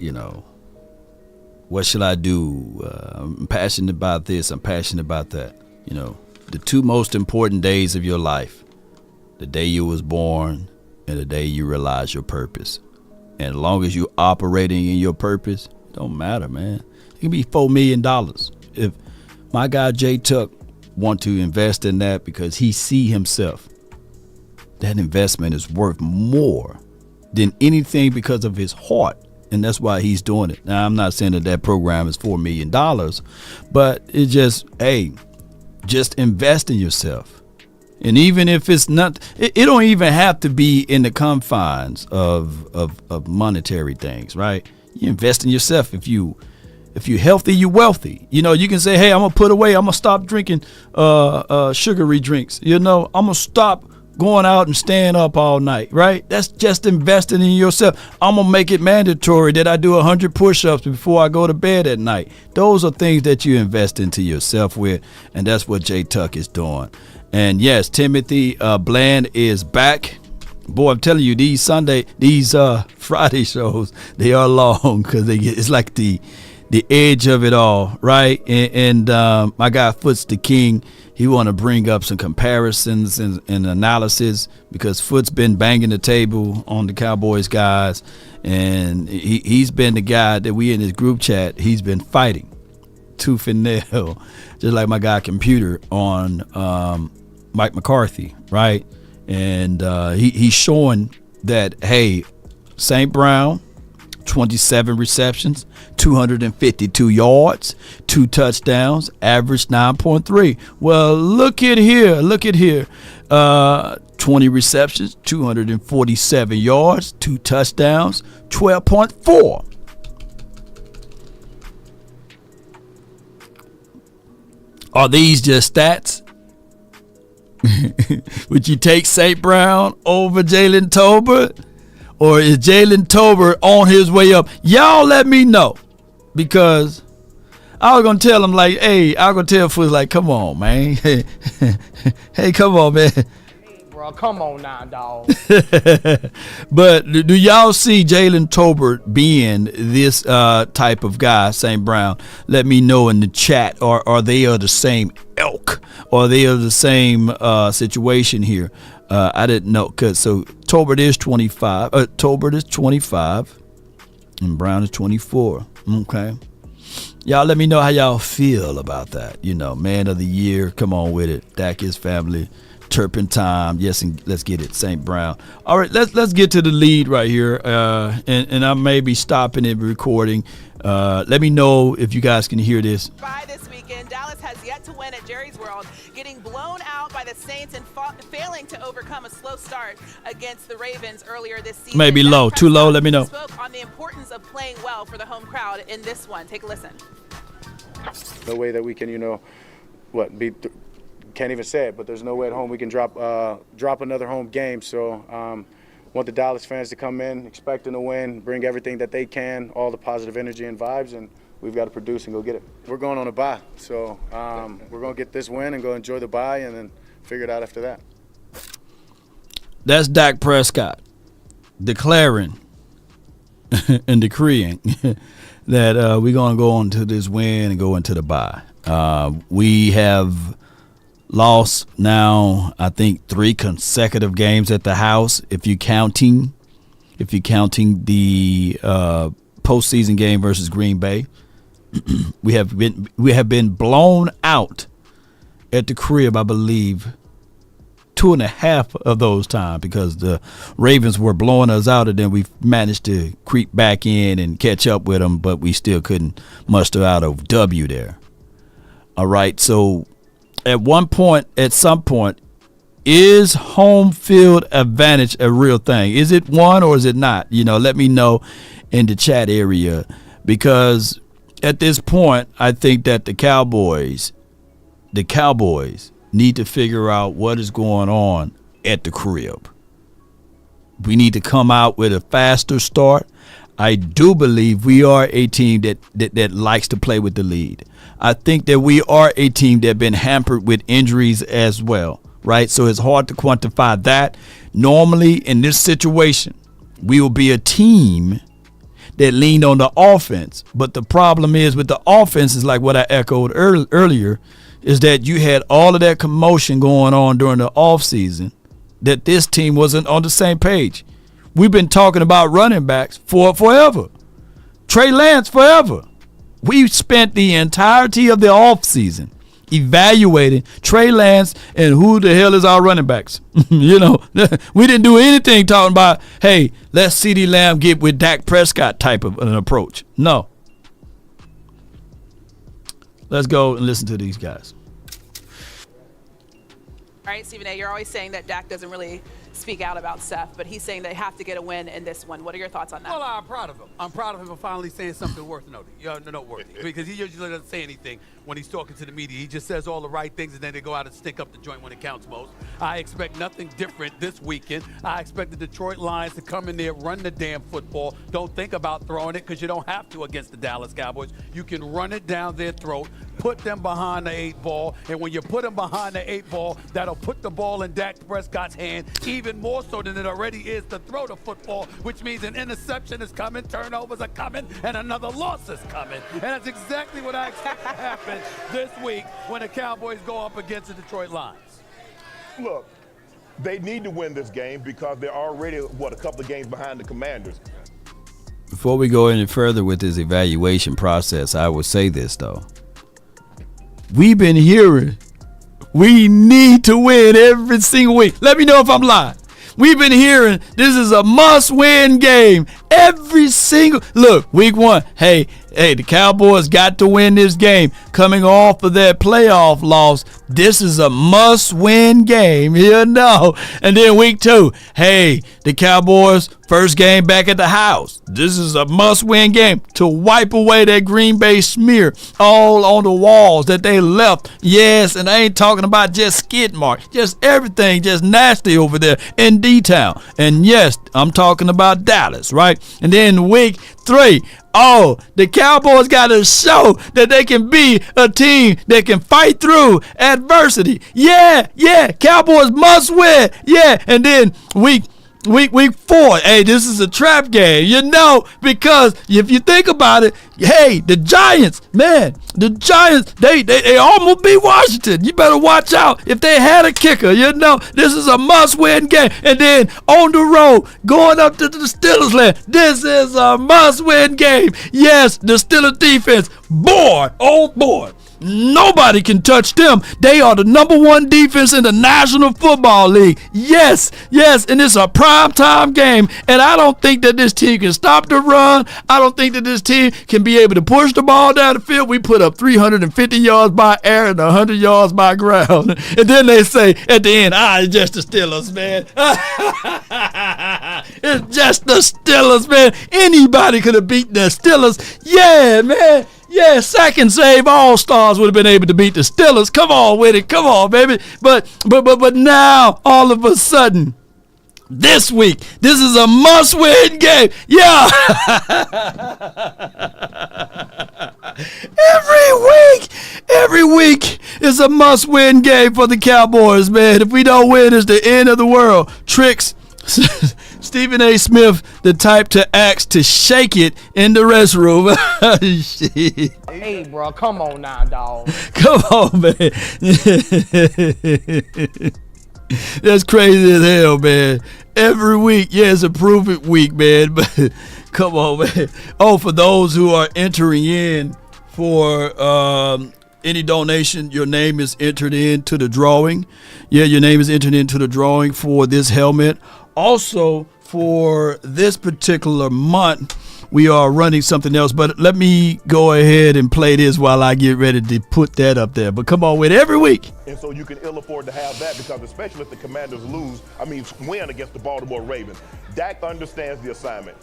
what should I do? I'm passionate about this. I'm passionate about that. The two most important days of your life, the day you was born and the day you realize your purpose. And as long as you're operating in your purpose, it don't matter, man. It can be $4 million. If my guy Jay Tuck want to invest in that because he see himself, that investment is worth more than anything because of his heart. And that's why he's doing it. Now, I'm not saying that program is $4 million, but it's just, just invest in yourself. And even if it's not, it don't even have to be in the confines of monetary things, right? You invest in yourself. If you're healthy, you're wealthy. You can say, hey, I'm gonna put away, I'm gonna stop drinking sugary drinks. I'm gonna stop going out and staying up all night, right? That's just investing in yourself. I'm gonna make it mandatory that I do 100 push-ups before I go to bed at night. Those are things that you invest into yourself with, and that's what Jay Tuck is doing. And yes, Timothy Bland is back. Boy, I'm telling you, these Friday shows, they are long because it's like the edge of it all, right? And my guy Foots the King, he want to bring up some comparisons and analysis because Foot's been banging the table on the Cowboys guys, and he's been the guy that we in his group chat, he's been fighting tooth and nail, just like my guy Computer on Mike McCarthy, right? And he's showing that, hey, St. Brown, 27 receptions, 252 yards, 2 touchdowns, average 9.3. Well, look at here. 20 receptions, 247 yards, 2 touchdowns, 12.4. Are these just stats? Would you take St. Brown over Jalen Tolbert? Or is Jalen Tolbert on his way up? Y'all let me know. Because I was going to tell him like, hey, I was going to tell Foots like, come on, man. Hey, come on, man. Bro, come on now, dog. But do y'all see Jalen Tolbert being this type of guy, St. Brown? Let me know in the chat. Or are they of the same ilk? Or are they of the same situation here? I didn't know. So Tolbert is 25. Tolbert is 25. And Brown is 24. Okay. Y'all let me know how y'all feel about that. Man of the year. Come on with it. Dak is family. Turpentine, yes, and let's get it, St. Brown. All right, let's get to the lead right here, and I may be stopping it recording. Let me know if you guys can hear this. By this weekend, Dallas has yet to win at Jerry's World, getting blown out by the Saints and failing to overcome a slow start against the Ravens earlier this season. Maybe low, too low. Let me know. Spoke on the importance of playing well for the home crowd in this one. Take a listen. No way that we can, can't even say it, but there's no way at home we can drop another home game. So want the Dallas fans to come in expecting to win, bring everything that they can, all the positive energy and vibes, and we've got to produce and go get it. We're going on a bye, so we're going to get this win and go enjoy the bye and then figure it out after that. That's Dak Prescott declaring and decreeing that we're going to go on to this win and go into the bye. We have lost now, I think, 3 consecutive games at the house. If you're counting the postseason game versus Green Bay, we have been blown out at the crib, I believe, 2.5 of those times because the Ravens were blowing us out, and then we managed to creep back in and catch up with them, but we still couldn't muster out a W there. All right, so at some point, is home field advantage a real thing? Is it one or is it not? Let me know in the chat area, because at this point, I think that the Cowboys need to figure out what is going on at the crib. We need to come out with a faster start. I do believe we are a team that likes to play with the lead. I think that we are a team that been hampered with injuries as well, right? So it's hard to quantify that. Normally in this situation, we will be a team that leaned on the offense. But the problem is with the offense is like what I echoed earlier, is that you had all of that commotion going on during the offseason, that this team wasn't on the same page. We've been talking about running backs for forever. Trey Lance forever. We spent the entirety of the offseason evaluating Trey Lance and who the hell is our running backs. We didn't do anything talking about, hey, let's CeeDee Lamb get with Dak Prescott type of an approach. No. Let's go and listen to these guys. All right, Stephen A., you're always saying that Dak doesn't really speak out about Seth, but he's saying they have to get a win in this one. What are your thoughts on that? Well, I'm proud of him. I'm proud of him for finally saying something noteworthy. Because he usually doesn't say anything when he's talking to the media. He just says all the right things, and then they go out and stick up the joint when it counts most. I expect nothing different this weekend. I expect the Detroit Lions to come in there, run the damn football. Don't think about throwing it, because you don't have to against the Dallas Cowboys. You can run it down their throat, put them behind the 8 ball, and when you put them behind the 8 ball, that'll put the ball in Dak Prescott's hand even more so than it already is to throw the football, which means an interception is coming, turnovers are coming, and another loss is coming. And that's exactly what I expect to happen this week when the Cowboys go up against the Detroit Lions. Look, they need to win this game because they're already, a couple of games behind the Commanders. Before we go any further with this evaluation process, I will say this, though. We've been hearing we need to win every single week. Let me know if I'm lying. We've been hearing this is a must-win game every single look. Week 1, hey, the Cowboys got to win this game. Coming off of that playoff loss, this is a must-win game. And then week 2, hey, the Cowboys first game back at the house. This is a must-win game to wipe away that Green Bay smear all on the walls that they left. Yes, and I ain't talking about just skid marks, just everything, just nasty over there in D-Town. And yes, I'm talking about Dallas, right? And then week 3, the Cowboys got to show that they can be a team that can fight through adversity. Yeah, Cowboys must win. Yeah, and then week 4, hey, this is a trap game, because if you think about it, hey, the Giants, they almost beat Washington. You better watch out if they had a kicker, this is a must-win game. And then on the road, going up to the Steelers land, this is a must-win game. Yes, the Steelers defense, boy, nobody can touch them. They are the number 1 defense in the National Football League. Yes, and it's a primetime game. And I don't think that this team can stop the run. I don't think that this team can be able to push the ball down the field. We put up 350 yards by air and 100 yards by ground. And then they say at the end, it's just the Steelers, man. It's just the Steelers, man. Anybody could have beaten the Steelers. Yeah, man. Yeah, sack and save all-stars would have been able to beat the Steelers. Come on with it. Come on, baby. But now, all of a sudden, this week. This is a must-win game. Yeah. Every week is a must-win game for the Cowboys, man. If we don't win, it's the end of the world. Tricks. Stephen A. Smith, the type to ask to shake it in the restroom. Shit. Hey, bro, come on now, dog. Come on, man. That's crazy as hell, man. Every week, yeah, it's a prove-it week, man. But come on, man. Oh, for those who are entering in for any donation, your name is entered into the drawing. Yeah, your name is entered into the drawing for this helmet. Also, for this particular month, we are running something else. But let me go ahead and play this while I get ready to put that up there. But come on with it every week. And so you can ill afford to have that because especially if the Commanders win against the Baltimore Ravens, Dak understands the assignment.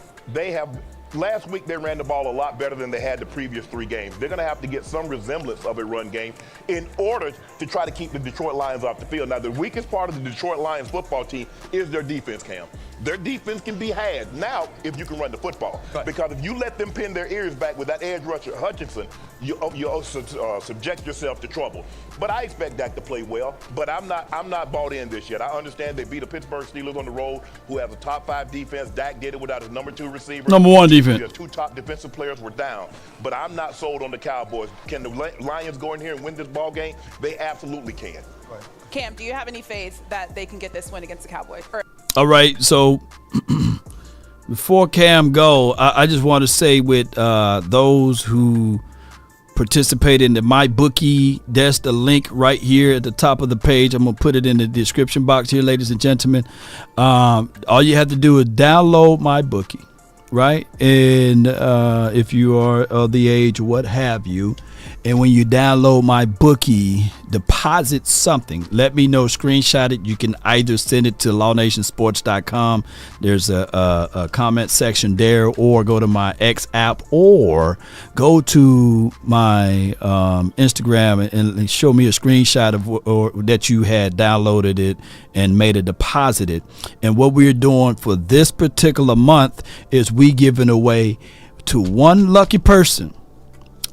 Last week they ran the ball a lot better than they had the previous 3 games. They're going to have to get some resemblance of a run game in order to try to keep the Detroit Lions off the field. Now, the weakest part of the Detroit Lions football team is their defense, Cam. Their defense can be had now if you can run the football. Right. Because if you let them pin their ears back with that edge rusher Hutchinson, you subject yourself to trouble. But I expect Dak to play well, but I'm not bought in this yet. I understand they beat the Pittsburgh Steelers on the road, who has a top 5 defense. Dak did it without his number 2 receiver. Number 1 defense. Their 2 top defensive players were down, but I'm not sold on the Cowboys. Can the Lions go in here and win this ball game? They absolutely can. Right. Cam, do you have any faith that they can get this win against the Cowboys? All right, so before Cam go, I just want to say with those who participate in the MyBookie, that's the link right here at the top of the page. I'm going to put it in the description box here, ladies and gentlemen. All you have to do is download MyBookie, right? And if you are of the age, what have you, and when you download MyBookie, deposit something. Let me know, screenshot it. You can either send it to lawnationsports.com. There's a comment section there, or go to my X app, or go to my Instagram and show me a screenshot of that you had downloaded it and made a deposit. And what we're doing for this particular month is we giving away to one lucky person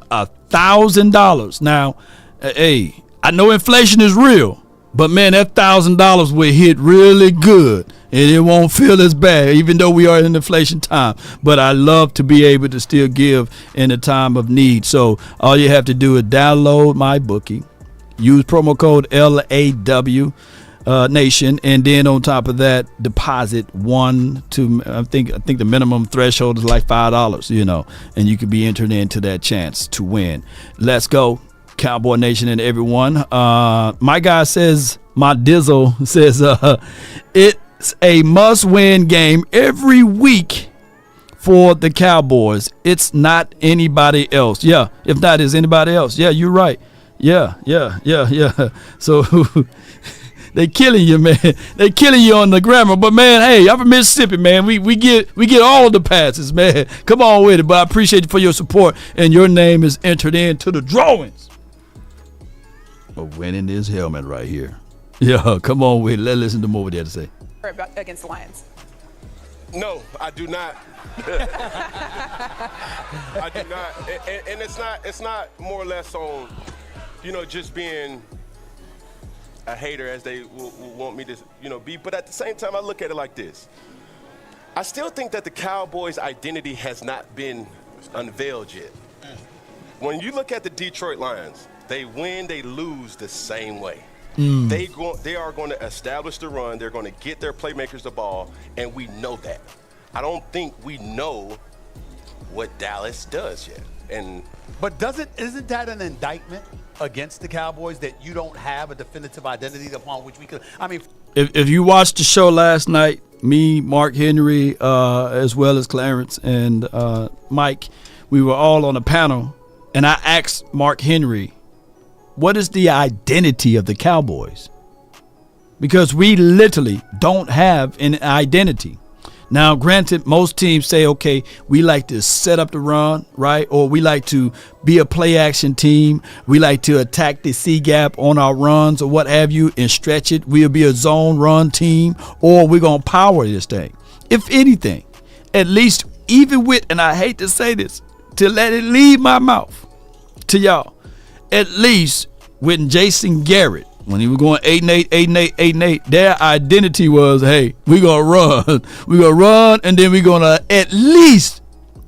$1,000. Now, hey, I know inflation is real, but man, that $1,000 will hit really good, and it won't feel as bad, even though we are in inflation time. But I love to be able to still give in a time of need. So all you have to do is download MyBookie, use promo code LAW Nation, and then on top of that, deposit one to I think the minimum threshold is like $5, and you could be entered into that chance to win. Let's go, Cowboy Nation and everyone. My guy says, my Dizzle says, it's a must-win game every week for the Cowboys. It's not anybody else. Yeah, if not, it's anybody else. Yeah, you're right. Yeah. So. They killing you, man. They killing you on the grammar. But, man, hey, I'm from Mississippi, man. We get all the passes, man. Come on with it. But I appreciate you for your support. And your name is entered into the drawings of winning this helmet right here. Yeah, come on with it. Let's listen to more what they have to say. Against the Lions. No, I do not. I do not. And it's not more or less on, just being a hater as they will want me to, be. But at the same time, I look at it like this. I still think that the Cowboys' identity has not been unveiled yet. When you look at the Detroit Lions, they win, they lose the same way. They are going to establish the run. They're going to get their playmakers the ball, and we know that. I don't think we know what Dallas does yet. But isn't that an indictment against the Cowboys that you don't have a definitive identity upon which we could? I mean, if you watched the show last night, me, Mark Henry, as well as Clarence and Mike, we were all on a panel, and I asked Mark Henry, what is the identity of the Cowboys? Because we literally don't have an identity. Now, granted, most teams say, okay, we like to set up the run, right? Or we like to be a play action team. We like to attack the C gap on our runs or what have you and stretch it. We'll be a zone run team, or we're going to power this thing. If anything, at least even with, and I hate to say this, to let it leave my mouth to y'all, at least with Jason Garrett, when he was going 8-8, 8-8, 8-8, their identity was, hey, we're going to run. We're going to run, and then we're going to at least,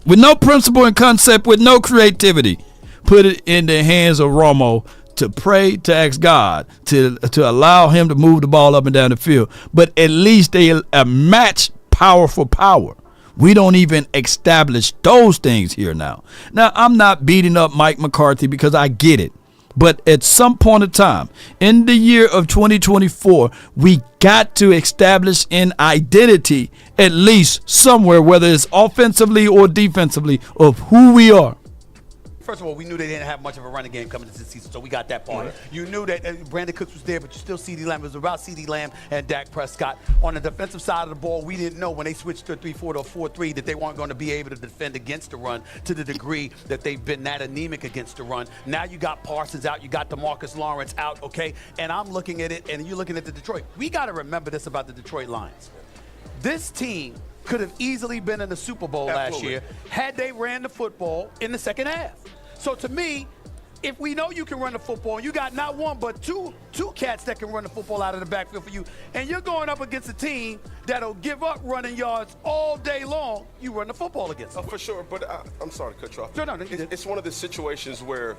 with no principle and concept, with no creativity, put it in the hands of Romo to pray, to ask God, to allow him to move the ball up and down the field. But at least they match power for power. We don't even establish those things here now. Now, I'm not beating up Mike McCarthy because I get it. But at some point in time, in the year of 2024, we got to establish an identity, at least somewhere, whether it's offensively or defensively, of who we are. First of all, we knew they didn't have much of a running game coming into the season, so we got that part. You knew that Brandon Cooks was there, but you still CeeDee Lamb. It was about CeeDee Lamb and Dak Prescott. On the defensive side of the ball, we didn't know when they switched to a 3-4 to a 4-3 that they weren't going to be able to defend against the run to the degree that they've been that anemic against the run. Now you got Parsons out, you got DeMarcus Lawrence out, okay? And I'm looking at it, and you're looking at the Detroit. We got to remember this about the Detroit Lions. This team could have easily been in the Super Bowl last year had they ran the football in the second half. So to me, if we know you can run the football, and you got not one but two cats that can run the football out of the backfield for you, and you're going up against a team that'll give up running yards all day long, you run the football against them. For sure, but I'm sorry to cut you off. No, it's one of the situations where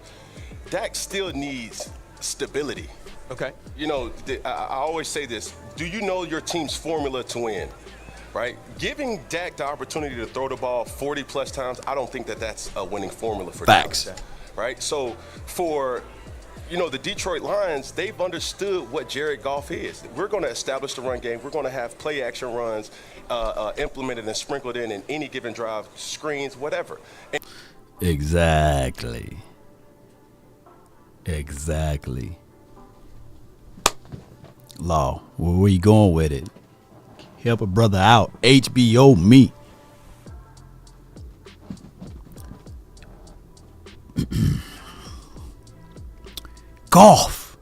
Dak still needs stability. Okay. You know, I always say this. Do you know your team's formula to win? Right? Giving Dak the opportunity to throw the ball 40-plus times, I don't think that's a winning formula for Facts. Dallas. Right? So for, the Detroit Lions, they've understood what Jared Goff is. We're going to establish the run game. We're going to have play-action runs implemented and sprinkled in any given drive, screens, whatever. Exactly. Law, where you going with it? Help a brother out. HBO me. Goff,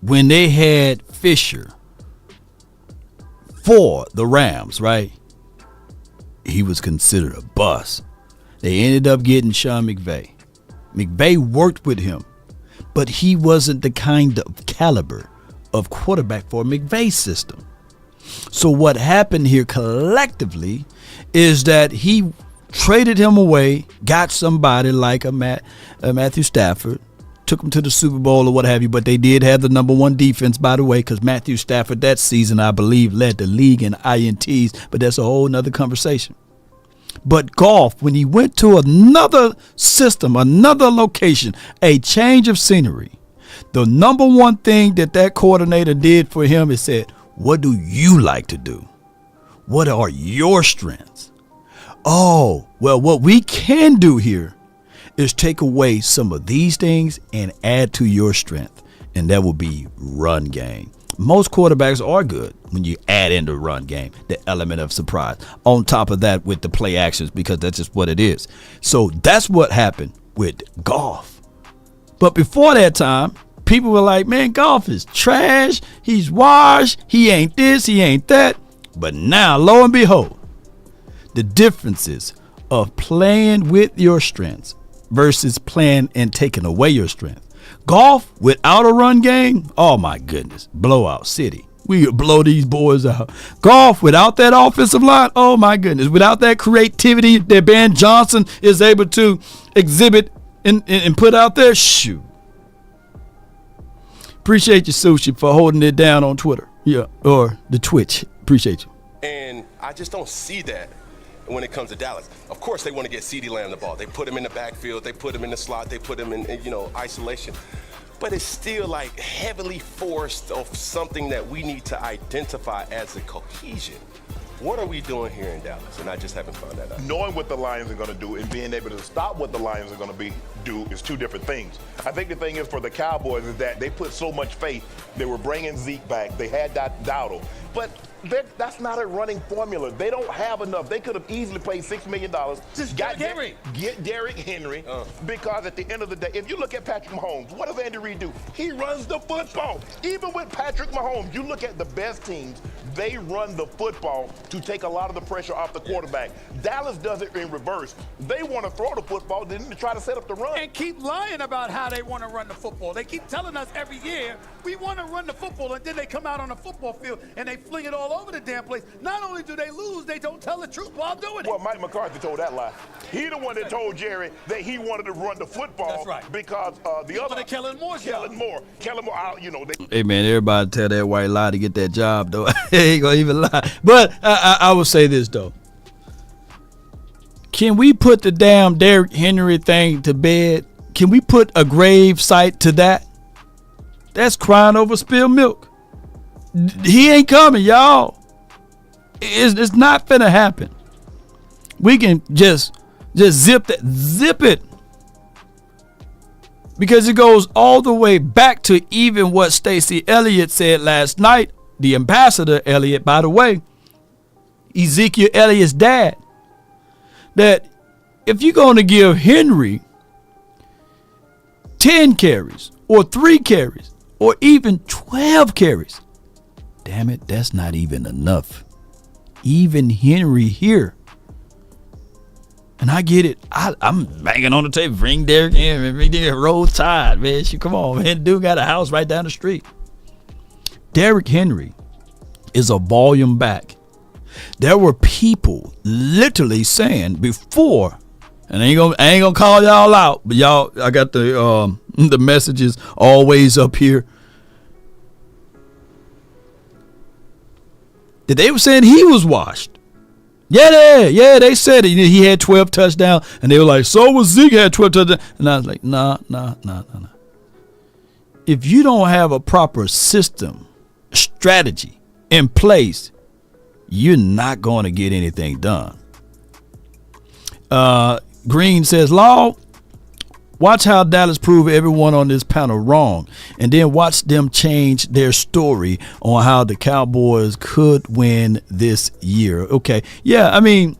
when they had Fisher for the Rams, right? He was considered a bust. They ended up getting Sean McVay. McVay worked with him, but he wasn't the kind of caliber of quarterback for a McVay system. So what happened here collectively is that he traded him away, got somebody like a Matthew Stafford, took him to the Super Bowl or what have you, but they did have the number one defense, by the way, because Matthew Stafford that season, I believe, led the league in INTs, but that's a whole nother conversation. But Goff, when he went to another system, another location, a change of scenery, the number one thing that coordinator did for him is said, what do you like to do? What are your strengths? Oh, well, what we can do here is take away some of these things and add to your strength, and that will be run game. Most quarterbacks are good when you add in the run game, the element of surprise. On top of that with the play actions, because that's just what it is. So that's what happened with Goff. But before that time, people were like, man, Goff is trash. He's washed. He ain't this. He ain't that. But now, lo and behold, the differences of playing with your strengths versus playing and taking away your strength. Goff without a run game, oh my goodness, blowout city. We could blow these boys out. Goff without that offensive line, oh my goodness, without that creativity that Ben Johnson is able to exhibit and put out there, shoot. Appreciate you, Sushi, for holding it down on Twitter. Yeah, or the Twitch. Appreciate you. And I just don't see that when it comes to Dallas. Of course, they want to get CeeDee Lamb the ball. They put him in the backfield. They put him in the slot. They put him in isolation. But it's still like heavily forced of something that we need to identify as a cohesion. What are we doing here in Dallas? And I just haven't found that out. Knowing what the Lions are going to do and being able to stop what the Lions are going to do is two different things. I think the thing is for the Cowboys is that they put so much faith. They were bringing Zeke back. They had Dowdle. But that's not a running formula. They don't have enough. They could have easily paid $6 million. Get Derrick Henry. Because at the end of the day, if you look at Patrick Mahomes, what does Andy Reid do? He runs the football. Even with Patrick Mahomes, you look at the best teams, they run the football to take a lot of the pressure off the quarterback. Dallas does it in reverse. They want to throw the football, then to try to set up the run. And keep lying about how they want to run the football. They keep telling us every year, we want to run the football, and then they come out on the football field and they fling it all over the damn place. Not only do they lose, they don't tell the truth while doing it. Well, Mike McCarthy told that lie. He the one that told Jerry that he wanted to run the football. That's right. Because the other Kellen Moore, Hey man, everybody tell that white lie to get that job though. He ain't gonna even lie. But I will say this though. Can we put the damn Derrick Henry thing to bed? Can we put a grave site to that? That's crying over spilled milk. He ain't coming, y'all. It's not finna happen. We can just zip it. Because it goes all the way back to even what Stacey Elliott said last night. The ambassador Elliott, by the way, Ezekiel Elliott's dad, that if you're going to give Henry 10 carries or 3 carries or even 12 carries, damn it, that's not even enough. Even Henry here. And I get it. I'm banging on the table. Bring Derrick in. Bring Derrick. Roll Tide, man. Come on, man. Dude got a house right down the street. Derrick Henry is a volume back. There were people literally saying before, and I ain't gonna call y'all out, but y'all, I got the messages always up here. That they were saying he was washed. Yeah, they said it. He had 12 touchdowns, and they were like, so was Zeke had 12 touchdowns. And I was like, nah. If you don't have a proper system, strategy in place, you're not going to get anything done. Green says, Law, watch how Dallas prove everyone on this panel wrong, and then watch them change their story on how the Cowboys could win this year. Okay, yeah, I mean,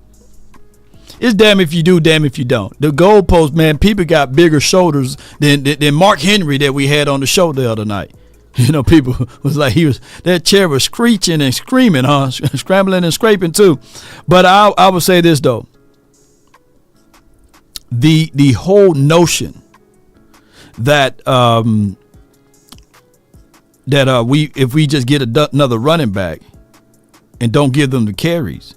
it's damn if you do, damn if you don't. The goalpost, man, people got bigger shoulders than Mark Henry that we had on the show the other night. You know, people was like, that chair was screeching and screaming, scrambling and scraping too. But I would say this though. The whole notion that if we just get another running back and don't give them the carries,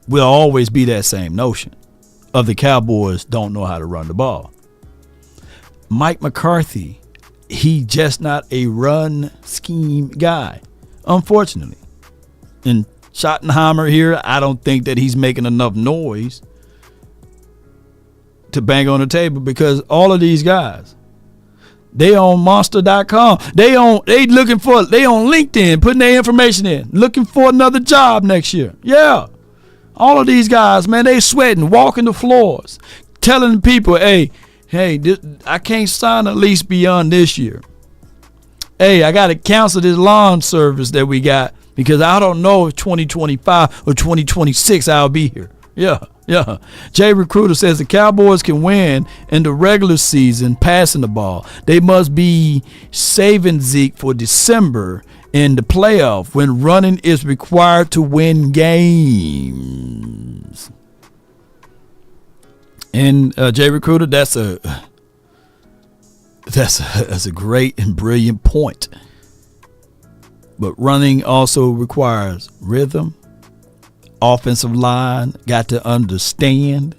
will always be that same notion of the Cowboys don't know how to run the ball. Mike McCarthy, he just not a run scheme guy, unfortunately. And Schottenheimer here, I don't think that he's making enough noise to bang on the table, because all of these guys, they on monster.com. They on LinkedIn, putting their information in, looking for another job next year. Yeah. All of these guys, man, they sweating, walking the floors, telling people, hey, I can't sign a lease beyond this year. Hey, I got to cancel this lawn service that we got because I don't know if 2025 or 2026 I'll be here. Yeah. Jay Recruiter says the Cowboys can win in the regular season passing the ball. They must be saving Zeke for December in the playoff when running is required to win games. And Jay Recruiter, that's a great and brilliant point. But running also requires rhythm. Offensive line got to understand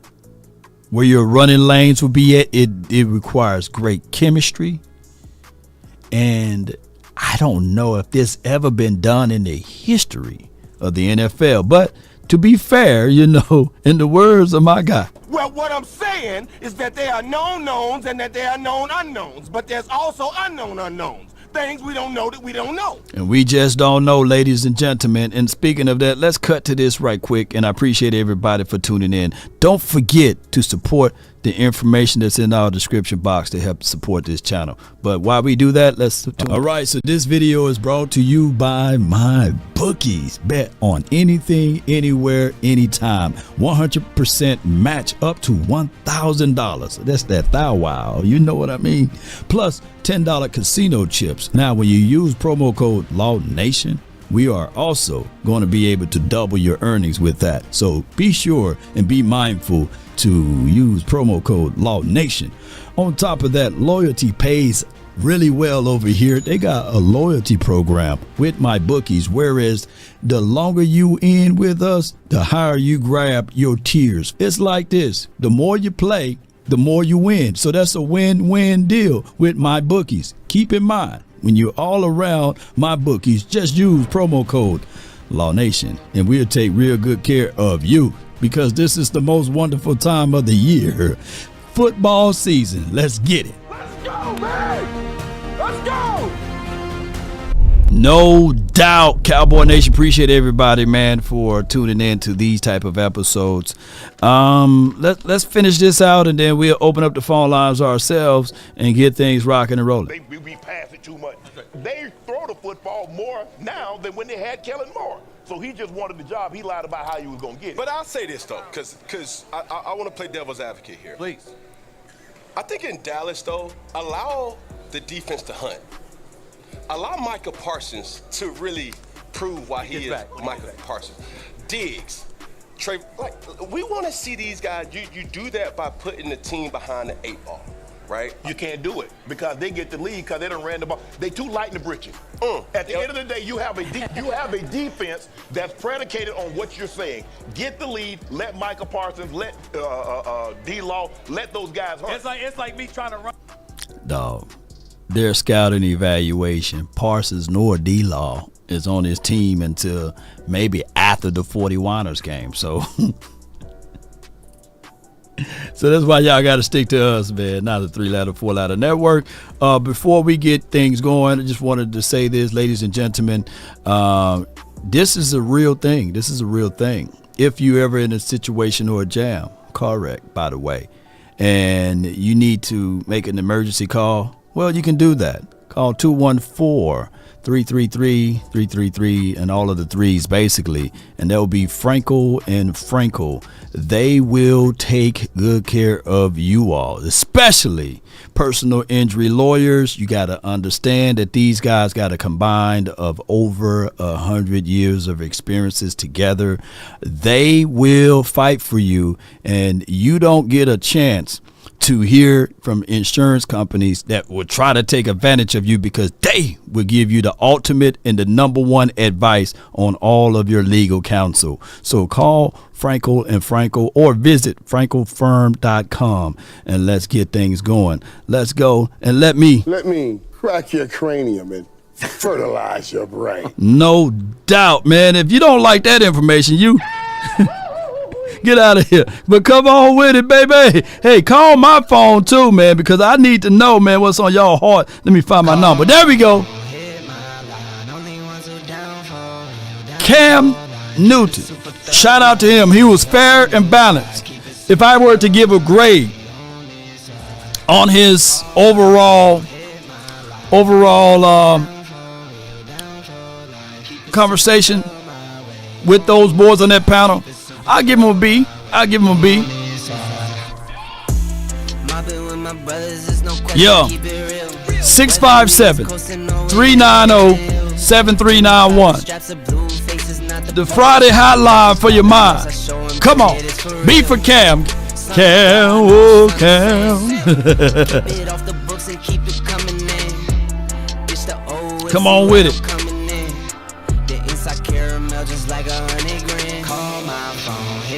where your running lanes will be at. It requires great chemistry. And I don't know if this ever been done in the history of the NFL. But to be fair, in the words of my guy. Well, what I'm saying is that there are known knowns and that there are known unknowns. But there's also unknown unknowns. Things we don't know that we don't know. And we just don't know, ladies and gentlemen. And speaking of that, let's cut to this right quick. And I appreciate everybody for tuning in. Don't forget to support the information that's in our description box to help support this channel. But while we do that, let's. All right, so this video is brought to you by my bookies. Bet on anything, anywhere, anytime. 100% match up to $1,000. That's that thou wow. You know what I mean? Plus $10 casino chips. Now, when you use promo code LawNation, we are also going to be able to double your earnings with that. So be sure and be mindful to use promo code LawNation. On top of that, loyalty pays really well over here. They got a loyalty program with my bookies, whereas the longer you in with us, the higher you grab your tiers. It's like this: the more you play, the more you win. So that's a win-win deal with my bookies. Keep in mind, when you're all around my bookies, just use promo code LawNation and we'll take real good care of you, because this is the most wonderful time of the year. Football season. Let's get it. Let's go, man! Let's go! No doubt, Cowboy Nation. Appreciate everybody, man, for tuning in to these type of episodes. Let's finish this out, and then we'll open up the phone lines ourselves and get things rocking and rolling. We pass it too much. They throw the football more now than when they had Kellen Moore. So he just wanted the job. He lied about how he was going to get it. But I'll say this, though, because I want to play devil's advocate here. Please. I think in Dallas, though, allow the defense to hunt. Allow Micah Parsons to really prove why he is Micah Parsons. Diggs, Trey, like, we want to see these guys. You do that by putting the team behind the 8 ball, right? You can't do it because they get the lead because they done ran the ball. They too light in the britches. At the end of the day, you have a defense that's predicated on what you're saying. Get the lead. Let Micah Parsons, let D-Law, let those guys hunt. It's like me trying to run. Dog. Their scouting evaluation, Parsons nor D-Law is on his team until maybe after the 49ers game. So that's why y'all got to stick to us, man, not the 3-letter, 4-letter network. Before we get things going, I just wanted to say this, ladies and gentlemen. This is a real thing. This is a real thing. If you ever in a situation or a jam, car wreck, by the way, and you need to make an emergency call, well, you can do that. Call 214-333-333 and all of the threes, basically. And that will be Frenkel and Frenkel. They will take good care of you all, especially personal injury lawyers. You got to understand that these guys got a combined of over 100 years of experiences together. They will fight for you, and you don't get a chance to hear from insurance companies that will try to take advantage of you, because they will give you the ultimate and the #1 advice on all of your legal counsel. So call Frenkel and Frenkel or visit FrenkelFirm.com and let's get things going. Let's go, and let me crack your cranium and fertilize your brain. No doubt, man. If you don't like that information, you get out of here. But come on with it, baby. Hey, call my phone too, man, because I need to know, man, what's on y'all heart. Let me find my number. There we go. Cam Newton. Shout out to him. He was fair and balanced. If I were to give a grade on his overall conversation with those boys on that panel, I'll give him a B. I'll give him a B. Yeah. 657-390-7391. The Friday hotline for your mind. Come on. B for Cam. Cam, oh Cam. Come on with it.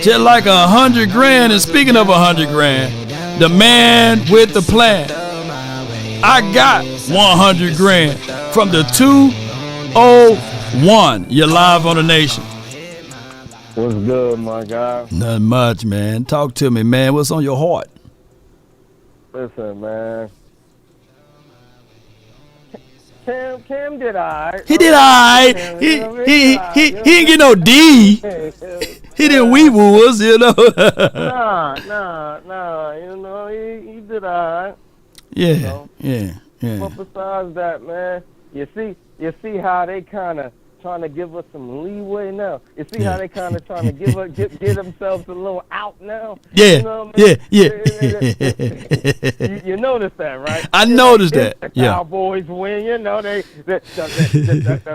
Just like 100 grand, and speaking of 100 grand, the man with the plan. I got 100 grand from the 201. You're live on the Nation. What's good, my guy? Nothing much, man. Talk to me, man. What's on your heart? Listen, man. Cam did all right. He did all right. He didn't get no D. He didn't wee-woo us, you know. Nah. You know, he did all right. Yeah, You know? yeah. But besides that, man, you see how they kind of trying to give us some leeway now. You see how they kind of trying to give themselves a little out now. Yeah, you know what I mean? yeah. You noticed that, right? I noticed If that. the Yeah. Cowboys win, you know the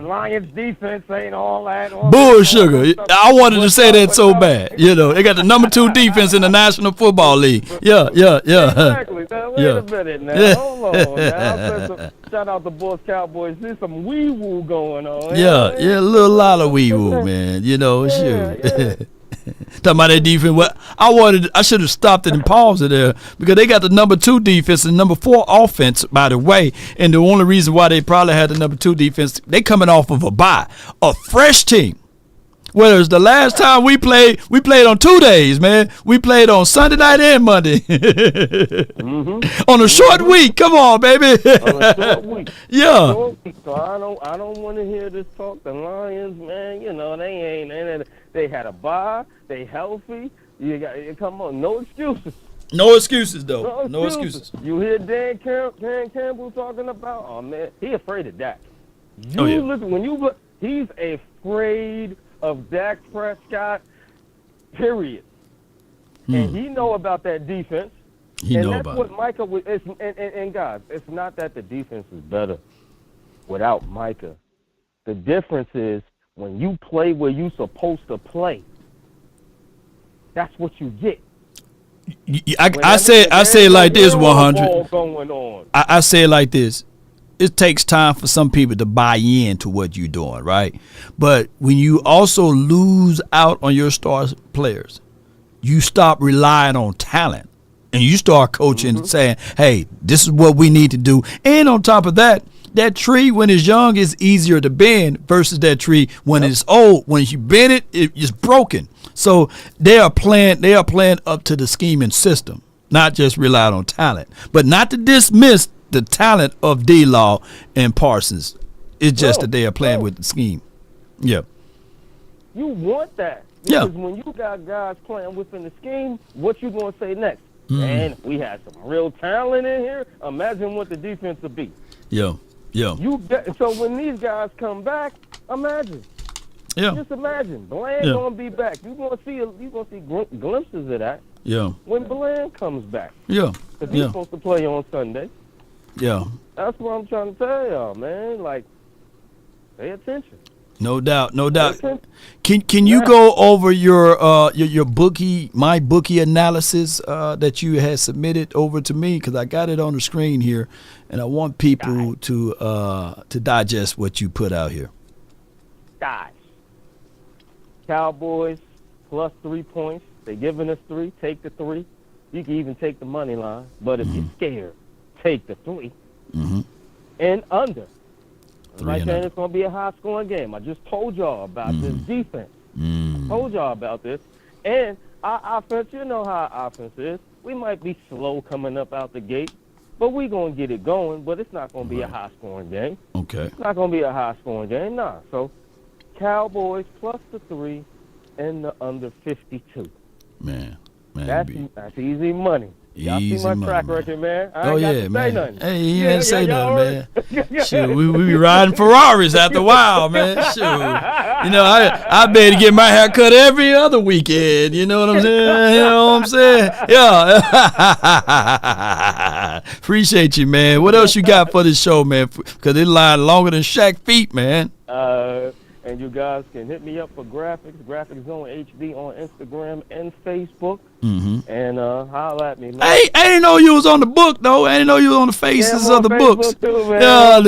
Lions defense ain't all that. Bull sugar. I wanted to say that so bad. You know, they got the number 2 defense in the National Football League. Yeah. Exactly. Now, wait a minute now. Yeah. Hold on now. Shout out to both Cowboys. There's some wee-woo going on. Yeah, a little lot of wee-woo, man. You know, shoot. Talking about that defense. Well, I should have stopped it and paused it there because they got the number 2 defense and number 4 offense, by the way. And the only reason why they probably had the number 2 defense, they coming off of a bye, a fresh team. Whereas the last time we played on 2 days, man. We played on Sunday night and Monday. On a short week. Come on, baby. On a short week. Yeah. So I don't want to hear this talk. The Lions, man, you know, they had a bye. They healthy. Come on, no excuses. No excuses, though. No excuses. You hear Dan Campbell talking about? Oh man, he afraid of Dak. Listen, he's afraid of Dak Prescott, period. And he know about that defense. That's what Micah was. And guys, it's not that the defense is better without Micah. The difference is when you play where you supposed to play. That's what you get. I say it like this, 100. I say it like this. It takes time for some people to buy into what you're doing, right? But when you also lose out on your star players, you stop relying on talent and you start coaching and saying, hey, this is what we need to do. And on top of that, that tree when it's young is easier to bend versus that tree when it's old. When you bend it, it's broken. So they are playing up to the scheming system, not just relying on talent, but not to dismiss the talent of D-Law and Parsons. It's just that they are playing with the scheme. Yeah. You want that. Because when you got guys playing within the scheme, what you going to say next? Man, we had some real talent in here. Imagine what the defense would be. Yeah. So when these guys come back, imagine. Yeah. Just imagine. Bland going to be back. You're going to see glimpses of that. Yeah. When Bland comes back. Yeah. Because he's supposed to play on Sunday. Yeah. That's what I'm trying to tell y'all, man. Like, pay attention. No doubt. Can you go over your bookie, my bookie analysis that you had submitted over to me? Because I got it on the screen here, and I want people to digest what you put out here. Guys, Cowboys plus 3 points. They're giving us 3. Take the 3. You can even take the money line. But if you're scared, take the 3 and under. I'm not saying it's going to be a high-scoring game. I just told y'all about this defense. I told y'all about this. And our offense, you know how our offense is. We might be slow coming up out the gate, but we're going to get it going. But it's not going to be a high-scoring game. Okay. It's not going to be a high-scoring game, nah. So Cowboys plus the 3 and the under 52. Man, that's easy money. Y'all see my track record, man. I ain't got to say nothing. Hey, you ain't say nothing, man. Shoot, we be riding Ferraris after a while, man. Shoot. You know, I better get my hair cut every other weekend. You know what I'm saying? You know what I'm saying? Yeah. Appreciate you, man. What else you got for this show, man? Because it lied longer than Shaq feet, man. And you guys can hit me up for graphics Zone HD on Instagram and Facebook. And holla at me, man. I didn't know you was on the book, though. I didn't know you was on the faces of the books. Too, man.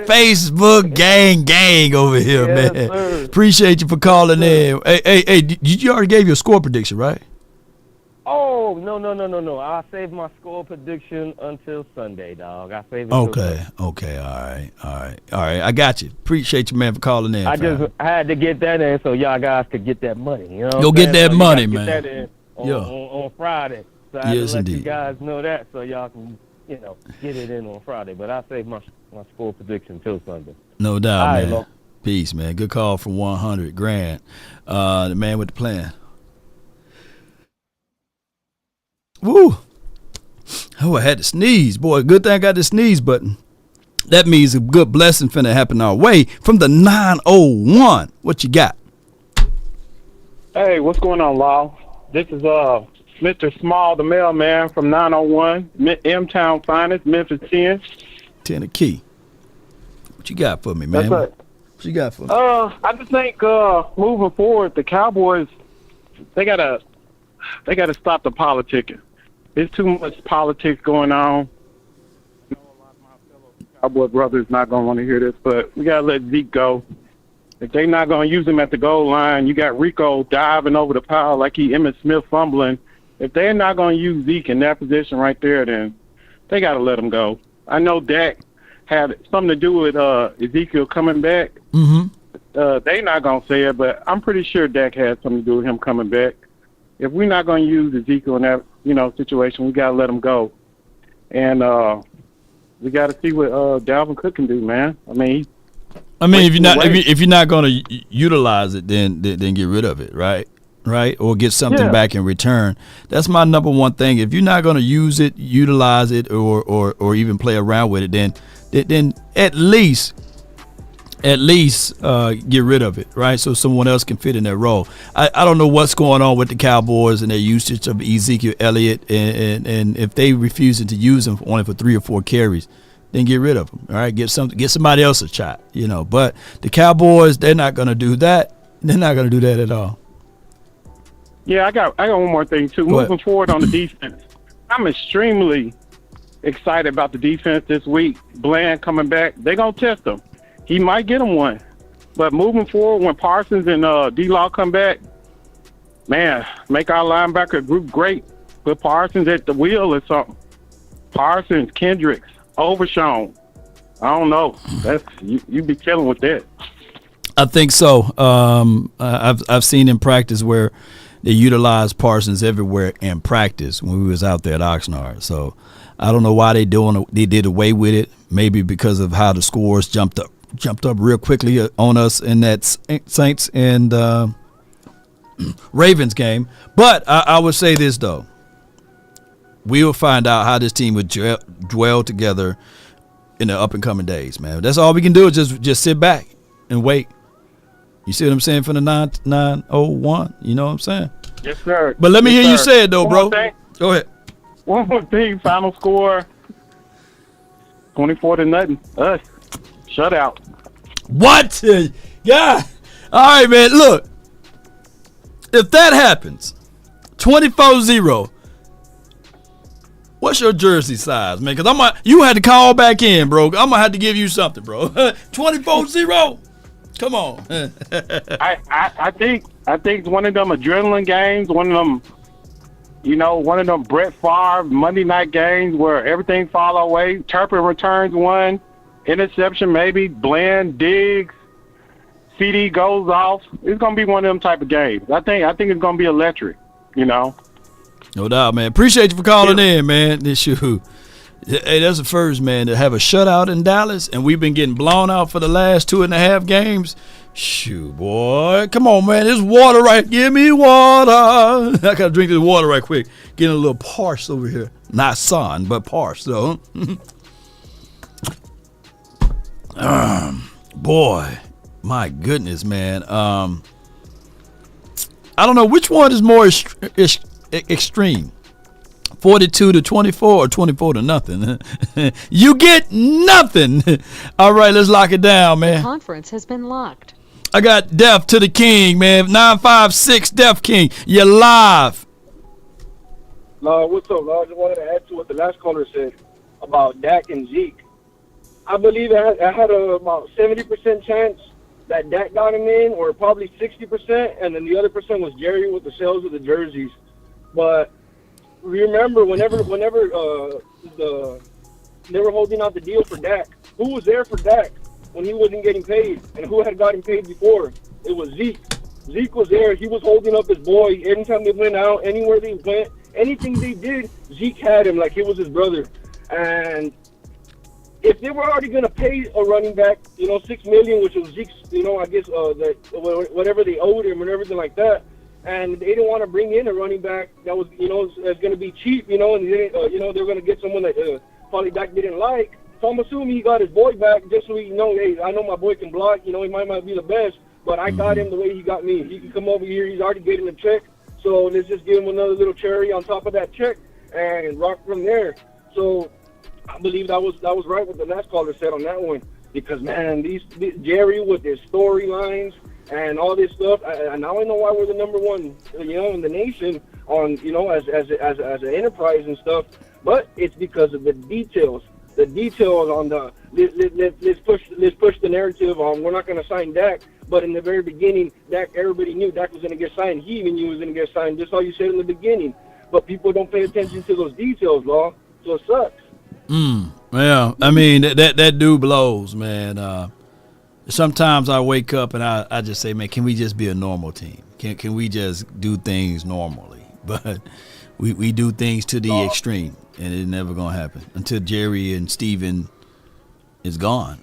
Facebook gang over here, man. Sir. Appreciate you for calling in. Hey, you already gave your score prediction, right? Oh, no. I saved my score prediction until Sunday, dog. I saved it. Okay. All right. I got you. Appreciate you, man, for calling in. I had to get that in so y'all guys could get that money. You know Go get that money, man. Get that in on Friday. So I had to let you guys know that so y'all can, get it in on Friday. But I saved my score prediction till Sunday. No doubt, man. Peace, man. Good call from 100 grand. The man with the plan. Woo. Oh, I had to sneeze. Boy, good thing I got the sneeze button. That means a good blessing finna happen our way from the 901. What you got? Hey, what's going on, Lyle? This is Mr. Small, the mailman from 901, M-Town Finest, Memphis 10. 10 a key. What you got for me, man? That's right. What you got for me? I just think moving forward, the Cowboys, they gotta stop the politicking. There's too much politics going on. I know a lot of my fellow Cowboy brothers not gonna want to hear this, but we gotta let Zeke go. If they're not gonna use him at the goal line, you got Rico diving over the pile like he Emmitt Smith fumbling. If they're not gonna use Zeke in that position right there, then they gotta let him go. I know Dak had something to do with Ezekiel coming back. Mm-hmm. They're not going to say it, but I'm pretty sure Dak had something to do with him coming back. If we're not going to use Ezekiel in that, situation, we got to let him go. And we got to see what Dalvin Cook can do, man. I mean, if you're not going to utilize it, then get rid of it, right? Right? Or get something back in return. That's my number one thing. If you're not going to use it, utilize it, or even play around with it, then at least get rid of it, right? So someone else can fit in that role. I don't know what's going on with the Cowboys and their usage of Ezekiel Elliott, and if they refusing to use him only for 3 or 4 carries, then get rid of him. All right, get somebody else a shot, But the Cowboys, they're not going to do that. They're not going to do that at all. Yeah, I got one more thing too. Moving forward on the defense, I'm extremely excited about the defense this week. Bland coming back, they're gonna test him. He might get him one, but moving forward, when Parsons and D-Law come back, man, make our linebacker group great. Put Parsons at the wheel or something. Parsons, Kendricks, Overshown. I don't know. That's you be killing with that. I think so. I've seen in practice where they utilized Parsons everywhere in practice when we was out there at Oxnard. So I don't know why they did away with it. Maybe because of how the scores jumped up real quickly on us in that Saints and Ravens game. But I would say this though: we will find out how this team would dwell together in the up and coming days. Man, that's all we can do is just sit back and wait. You see what I'm saying for the 901? You know what I'm saying? Yes, sir. But let me hear you say it, though, bro. Go ahead. One more thing. Final score, 24-0. Us. Shutout. What? Yeah. All right, man. Look. If that happens, 24-0, what's your jersey size, man? Because you had to call back in, bro. I'm going to have to give you something, bro. 24-0. Come on. I think it's one of them adrenaline games, one of them, one of them Brett Favre Monday night games where everything fall away. Turpin returns one, interception maybe, Bland, Diggs, CD goes off. It's gonna be one of them type of games. I think it's gonna be electric, No doubt, man. Appreciate you for calling in, man. This you. Hey, that's the first, man, to have a shutout in Dallas, and we've been getting blown out for the last 2.5 games. Shoot, boy. Come on, man. There's water right. Give me water. I got to drink this water right quick. Getting a little parched over here. Not sun, but parched, though. Boy, my goodness, man. I don't know which one is more extreme. 42-24 or 24-0. You get nothing. All right, let's lock it down, man. The conference has been locked. I got Def to the King, man. 956 Def King. You're live. What's up, I just wanted to add to what the last caller said about Dak and Zeke. I believe I had about 70% chance that Dak got him in, or probably 60%, and then the other percent was Jerry with the sales of the jerseys. But remember, whenever they were holding out the deal for Dak, who was there for Dak when he wasn't getting paid, and who had gotten paid before? It was Zeke. Zeke was there. He was holding up his boy. Anytime they went out, anywhere they went, anything they did, Zeke had him like he was his brother. And if they were already going to pay a running back, $6 million, which was Zeke's, I guess whatever they owed him and everything like that, and they didn't want to bring in a running back that was, that's going to be cheap, and they, they're going to get someone that probably Dak didn't like. So I'm assuming he got his boy back just so he hey, I know my boy can block. He might not be the best, but I got him the way he got me. He can come over here. He's already getting a check, so let's just give him another little cherry on top of that check and rock from there. So I believe that was right what the last caller said on that one, because man, these Jerry with his storylines and all this stuff, and now I know why we're the number one, in the nation on, as an enterprise and stuff. But it's because of the details. The details on the let's push the narrative on we're not going to sign Dak. But in the very beginning, Dak, everybody knew Dak was going to get signed. He even knew he was going to get signed. Just all you said in the beginning. But people don't pay attention to those details, Law. So it sucks. Yeah, I mean that dude blows, man. Sometimes I wake up and I just say, man, can we just be a normal team? Can we just do things normally? But we do things to the extreme, and it's never gonna happen until Jerry and Steven is gone.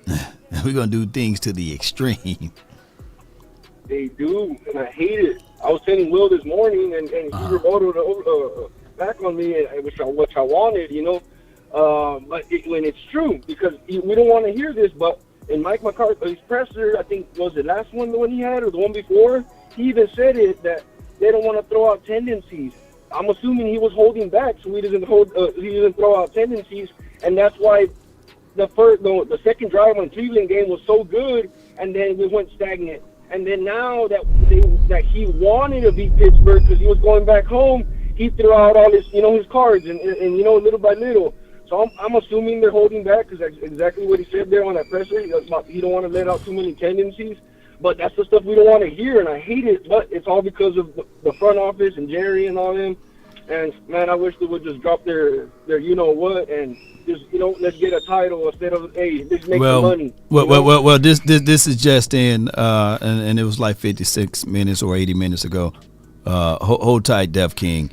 We're gonna do things to the extreme. They do, and I hate it. I was telling Will this morning, and he rebutted back on me, which I wanted, but when it's true, because we don't want to hear this, but in Mike McCarthy's presser, I think was the last one, the one he had, or the one before, he even said it that they don't want to throw out tendencies. I'm assuming he was holding back, so he doesn't throw out tendencies, and that's why the second drive on Cleveland game was so good, and then we went stagnant. And then now that he wanted to beat Pittsburgh because he was going back home, he threw out all his his cards and little by little. So I'm assuming they're holding back because that's exactly what he said there on that presser. He don't want to let out too many tendencies. But that's the stuff we don't want to hear, and I hate it. But it's all because of the front office and Jerry and all them. And man, I wish they would just drop their what and just let's get a title instead of let's make some money. Well, this is just in, and it was like 56 minutes or 80 minutes ago. Hold tight, Def King.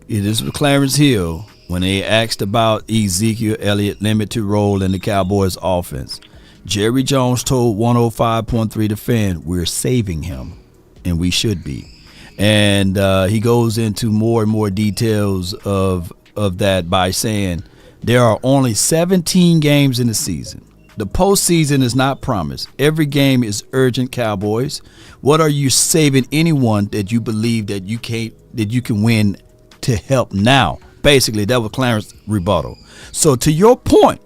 This was Clarence Hill when they asked about Ezekiel Elliott limited role in the Cowboys offense. Jerry Jones told 105.3 The Fan, we're saving him, and we should be. And he goes into more and more details of that by saying there are only 17 games in the season. The postseason is not promised. Every game is urgent, Cowboys. What are you saving anyone that you believe that you can win to help now? Basically, that was Clarence's rebuttal. So to your point,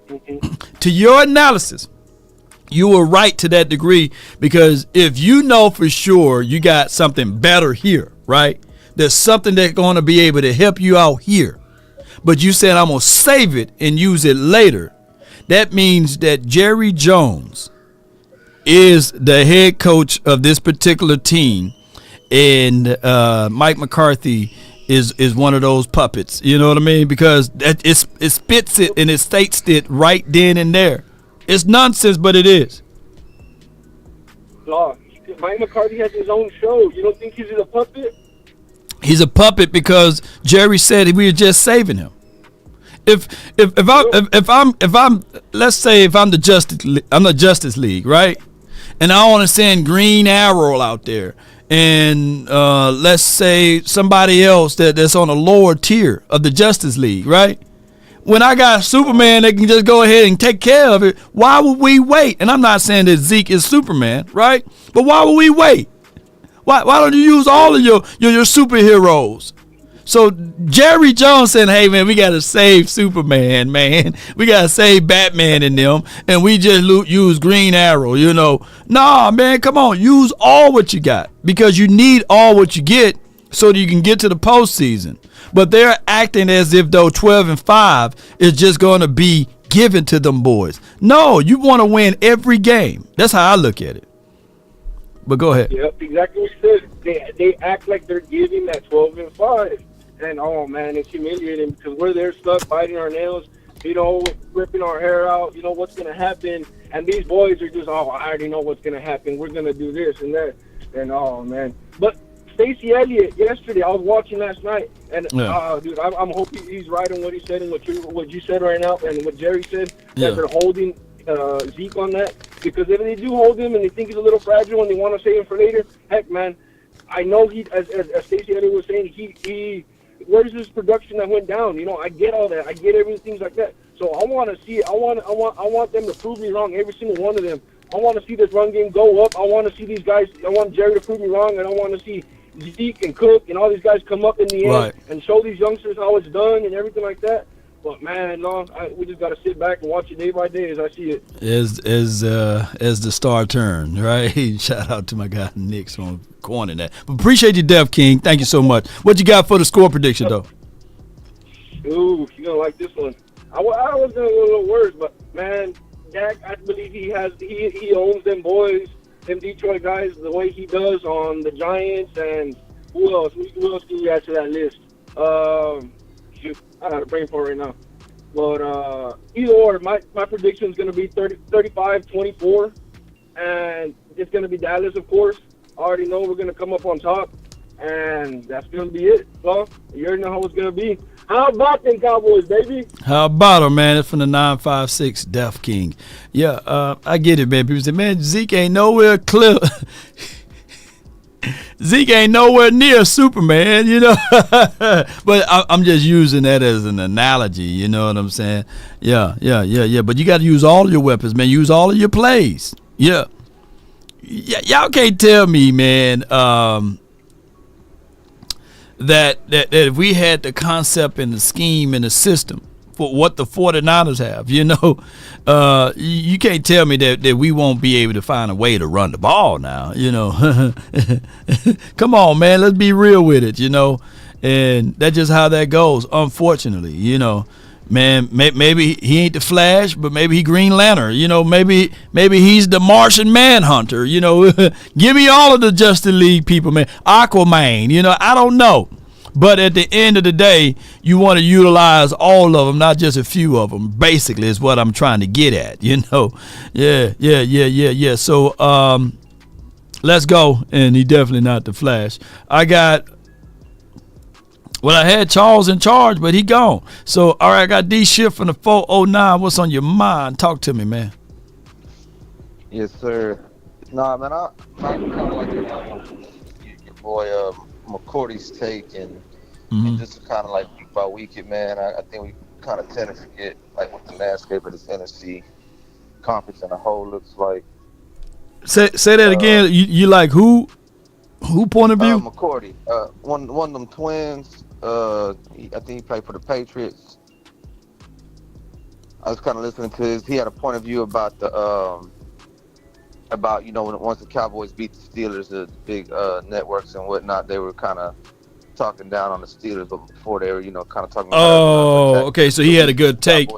to your analysis, you were right to that degree, because if you know for sure you got something better here, right? There's something that's going to be able to help you out here. But you said, I'm going to save it and use it later. That means that Jerry Jones is the head coach of this particular team, and Mike McCarthy is one of those puppets. You know what I mean? Because it spits it and it states it right then and there. It's nonsense, but it is. Mike McCarthy has his own show. You don't think he's a puppet? He's a puppet because Jerry said we were just saving him. If I'm let's say if I'm the Justice League, right? And I want to send Green Arrow out there, and let's say somebody else that's on a lower tier of the Justice League, right? When I got Superman, they can just go ahead and take care of it. Why would we wait? And I'm not saying that Zeke is Superman, right? But why would we wait? Why don't you use all of your superheroes? So Jerry Jones said, hey, man, we got to save Superman, man. We got to save Batman and them, and we just use Green Arrow, Nah, man, come on. Use all what you got, because you need all what you get so that you can get to the postseason. But they're acting as if though 12-5 is just going to be given to them boys. No, you want to win every game. That's how I look at it. But go ahead. Yep, exactly what you said. They act like they're giving that 12-5. And, oh, man, it's humiliating because we're there stuck biting our nails, ripping our hair out, what's going to happen. And these boys are just, I already know what's going to happen. We're going to do this and that. And, oh, man. But Stacey Elliott yesterday, I was watching last night, and Yeah. dude, I'm hoping he's right on what he said and what you said right now, and what Jerry said, Yeah. that they're holding Zeke on that. Because if they do hold him and they think he's a little fragile and they want to save him for later, heck, man, I know he, as Stacey Elliott was saying, he where's his production that went down? You know, I get all that, I get everything like that. So I want to see it. I want them to prove me wrong, every single one of them. I want to see this run game go up. I want to see these guys. I want Jerry to prove me wrong, and I want to see Zeke and Cook and all these guys come up in the end Right. and show these youngsters how it's done and everything like that. But man, no, we just got to sit back and watch it day by day as I see it. As the star turn, right? Shout out to my guy Nick's on corner that. But appreciate you, Def King. Thank you so much. What you got for the score prediction, though? Ooh, you're gonna like this one. I was gonna go a little worse, but man, Dak, I believe he owns them boys, them Detroit guys, the way he does on the Giants. And who else? Who else do we add to that list? Shoot, I got a brain for it right now. But either or, my prediction is going to be 35-24, and it's going to be Dallas, of course. I already know we're going to come up on top, and that's going to be it. Well, you already know how it's going to be. How about them Cowboys, baby? How about her, man? It's from the 956 Def King. Yeah, I get it, man. People say, man, Zeke ain't nowhere clear. Zeke ain't nowhere near Superman, you know. But I'm just using that as an analogy, you know what I'm saying? Yeah. But you got to use all of your weapons, man. Use all of your plays. Yeah. Y'all can't tell me, man, that if we had the concept and the scheme and the system for what the 49ers have, you know, you can't tell me that we won't be able to find a way to run the ball now, you know. Come on, man, let's be real with it, you know. And that's just how that goes, unfortunately, you know. Man, maybe he ain't the Flash, but maybe he Green Lantern, you know. Maybe he's the Martian Manhunter, you know. Give me all of the Justice League people, man. Aquaman, you know, I don't know. But at the end of the day, you want to utilize all of them, not just a few of them. Basically, is what I'm trying to get at, you know. Yeah. So let's go. And he definitely not the Flash. I had Charles in charge, but he gone. So, all right, I got D Shift from the 409. What's on your mind? Talk to me, man. Yes, sir. Nah, man, I kind of like your boy McCourty's take, and just kind of like week by week, man. I think we kind of tend to forget like what the landscape of this NFC conference and the whole looks like. Say that again. You like who point of view? McCourty, one of them twins. I think he played for the Patriots. I was kind of listening to he had a point of view about you know, once the Cowboys beat the Steelers, the big networks and whatnot, they were kind of talking down on the Steelers, but before they were, you know, kind of talking. Oh, okay. So he had a good take.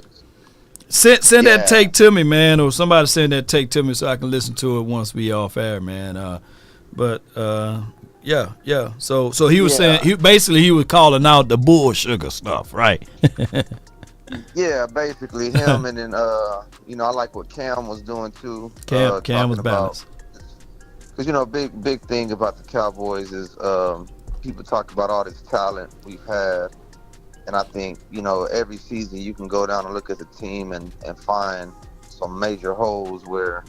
Send that take to me, man, or somebody send that take to me so I can listen to it once we off air, man. Yeah. So he was saying he was calling out the bull sugar stuff, right? Yeah, basically him, and then you know, I like what Cam was doing too. Cam was balanced. Because you know, big thing about the Cowboys is people talk about all this talent we've had, and I think, you know, every season you can go down and look at the team and find some major holes where,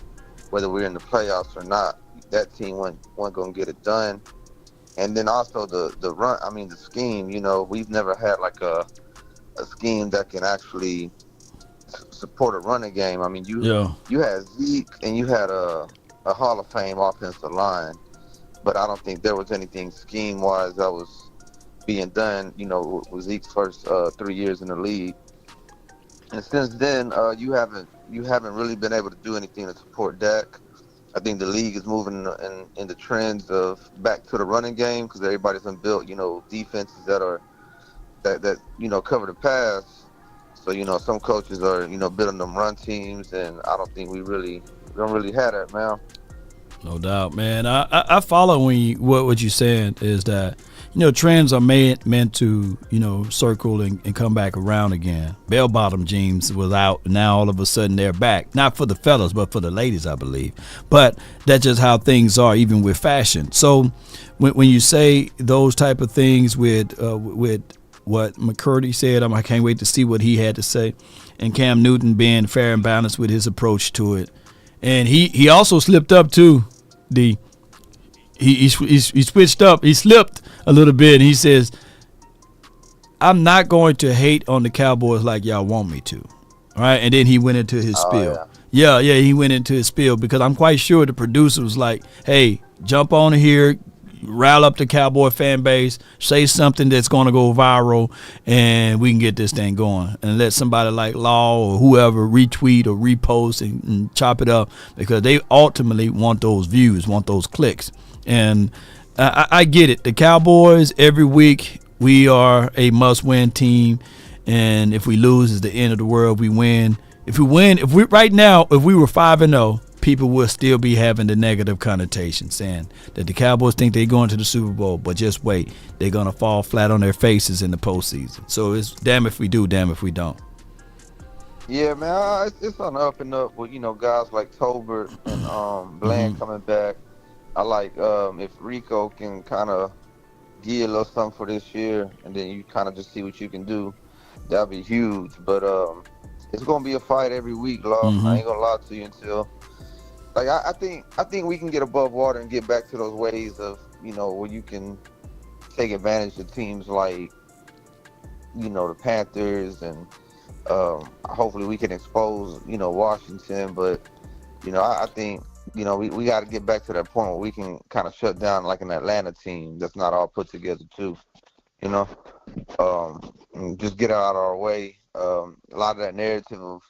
whether we're in the playoffs or not, that team wasn't going to get it done. And then also the run, I mean the scheme, you know, we've never had like a scheme that can actually support a running game. I mean, you had Zeke and you had a Hall of Fame offensive line, but I don't think there was anything scheme-wise that was being done, you know, with Zeke's first 3 years in the league. And since then, you haven't really been able to do anything to support Dak. I think the league is moving in the trends of back to the running game because everybody's been built, you know, defenses that you know, cover the pass. So, you know, some coaches are, you know, building them run teams, and I don't think we don't really have that, man. No doubt, man. I follow what you're saying is that, trends are meant to, circle and come back around again. Bell-bottom jeans was out. Now all of a sudden they're back. Not for the fellas, but for the ladies, I believe. But that's just how things are, even with fashion. So when you say those type of things with what McCurdy said, I can't wait to see what he had to say. And Cam Newton being fair and balanced with his approach to it. And he also slipped up too, He switched up. He slipped a little bit. And he says, I'm not going to hate on the Cowboys like y'all want me to. All right. And then he went into his spiel. Yeah, he went into his spiel because I'm quite sure the producer was like, hey, jump on here, rile up the Cowboy fan base, say something that's going to go viral, and we can get this thing going. And let somebody like Law or whoever retweet or repost and chop it up because they ultimately want those views, want those clicks. And I get it. The Cowboys, every week, we are a must-win team. And if we lose, it's the end of the world. We win. If we were 5-0, people will still be having the negative connotation, saying that the Cowboys think they're going to the Super Bowl, but just wait. They're going to fall flat on their faces in the postseason. So it's damn if we do, damn if we don't. Yeah, man, it's on the up and up with, guys like Tolbert and Bland coming back. I like if Rico can kind of give a little something for this year, and then you kind of just see what you can do. That'd be huge. But it's gonna be a fight every week, Law. I ain't gonna lie to you until I think we can get above water and get back to those ways of where you can take advantage of teams like the Panthers and hopefully we can expose Washington. But I think. We got to get back to that point where we can kind of shut down like an Atlanta team that's not all put together too, and just get out of our way. A lot of that narrative of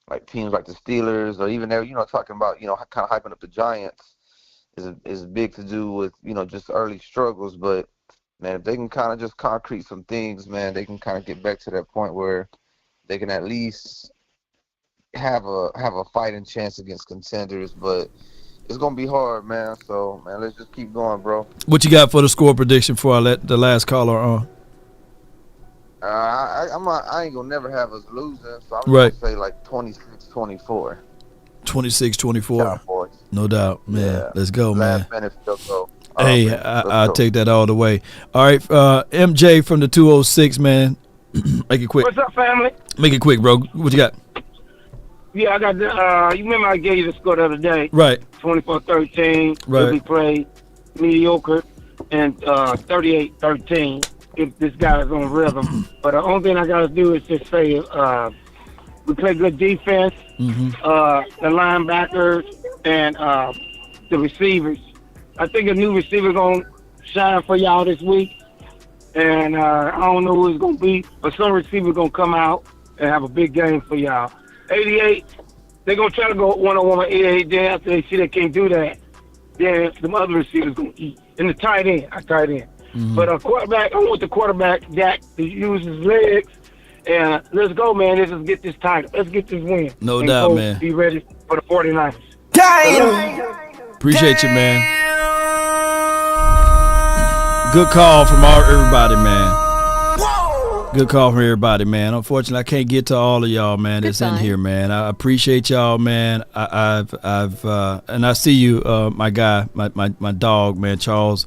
like teams like the Steelers or even there, talking about, kind of hyping up the Giants is big to do with, just early struggles. But man, if they can kind of just concrete some things, man, they can kind of get back to that point where they can at least have a fighting chance against contenders. But it's gonna be hard, man. So man, let's just keep going, bro. What you got for the score prediction before I let the last caller on? I ain't gonna never have us losing, so I'm right. gonna say like 26-24. 26-24. Cowboys. No doubt, man. Yeah. Let's go, last man. Minute field goal. Hey, I'll take that all the way. All right, MJ from the 206, man. Make it quick. What's up, family? Make it quick, bro. What you got? Yeah, I got the. You remember I gave you the score the other day? Right. 24-13. Right. We played mediocre, and 38-13. If this guy is on rhythm, but the only thing I gotta do is just say we play good defense. The linebackers and the receivers. I think a new receiver gonna shine for y'all this week, and I don't know who it's gonna be, but some receiver gonna come out and have a big game for y'all. 88, they're going to try to go one-on-one with 88. Then after they see they can't do that, then the other receivers going to eat. And the tight end. But a quarterback, I want the quarterback, Dak, to use his legs. And let's go, man. Let's just get this title. Let's get this win. No doubt, man. Be ready for the 49ers. Appreciate you, man. Good call from everybody, man. Good call from everybody, man. Unfortunately, I can't get to all of y'all, man, that's in here, man. I appreciate y'all, man. I've and I see you, my guy, my dog, man, Charles.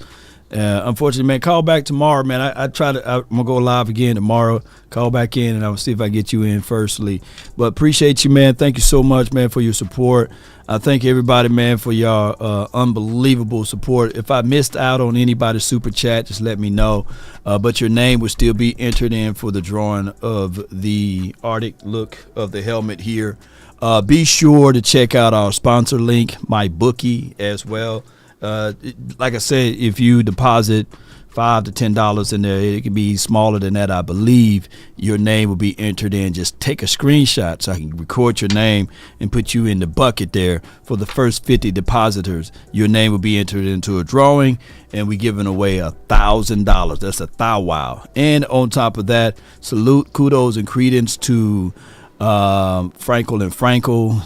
Unfortunately, man, call back tomorrow, man. I'm gonna go live again tomorrow. Call back in, and I'll see if I get you in firstly. But appreciate you, man. Thank you so much, man, for your support. I thank everybody, man, for your unbelievable support. If I missed out on anybody's super chat, just let me know. But your name will still be entered in for the drawing of the Arctic look of the helmet here. Be sure to check out our sponsor link, MyBookie, as well. Like I said, if you deposit $5 to $10 in there, it can be smaller than that, I believe. Your name will be entered in. Just take a screenshot so I can record your name and put you in the bucket there. For the first 50 depositors, your name will be entered into a drawing, and we're giving away $1,000. That's a thou wow. And on top of that, salute, kudos, and credence to Frenkel and Frenkel.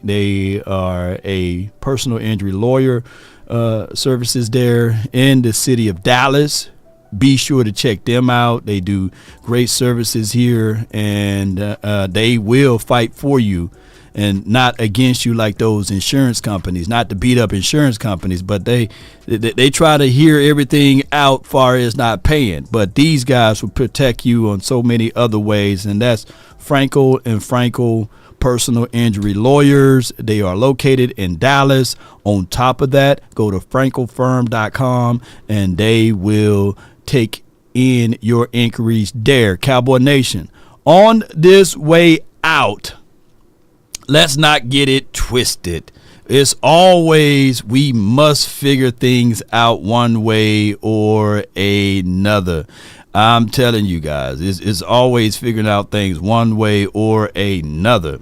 They are a personal injury lawyer services there in the city of Dallas. be sure to check them out. They do great services here, and they will fight for you and not against you like those insurance companies, not to beat up insurance companies, but they try to hear everything out far as not paying. But these guys will protect you on so many other ways, and that's Frenkel and Frenkel Personal Injury Lawyers. They are located in Dallas. On top of that, go to frenkelfirm.com and they will take in your inquiries there. Cowboy Nation, on this way out, let's not get it twisted. It's always we must figure things out one way or another. I'm telling you guys, it's always figuring out things one way or another.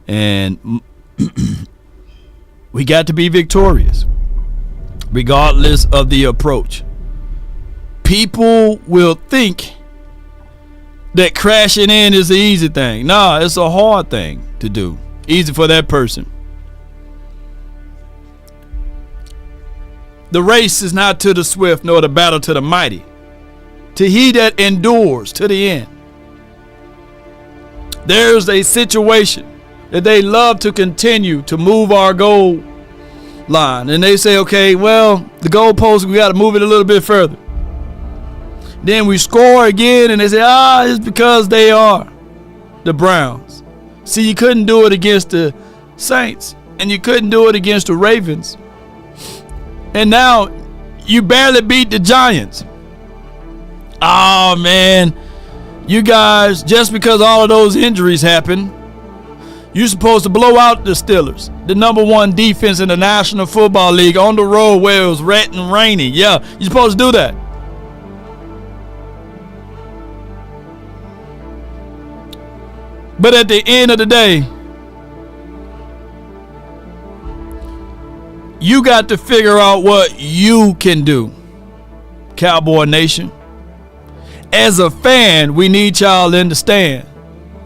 And we got to be victorious, regardless of the approach. People will think that crashing in is the easy thing. Nah, it's a hard thing to do. Easy for that person. The race is not to the swift, nor the battle to the mighty, to he that endures to the end. There's a situation that they love to continue to move our goal line. And they say, okay, well, the goalpost, we got to move it a little bit further. Then we score again, and they say, it's because they are the Browns. See, you couldn't do it against the Saints, and you couldn't do it against the Ravens. And now you barely beat the Giants. Oh, man. You guys, just because all of those injuries happened, you're supposed to blow out the Steelers, the number one defense in the National Football League, on the road where it was wet and rainy. Yeah, you're supposed to do that. But at the end of the day, you got to figure out what you can do, Cowboy Nation. As a fan, we need y'all in the stand,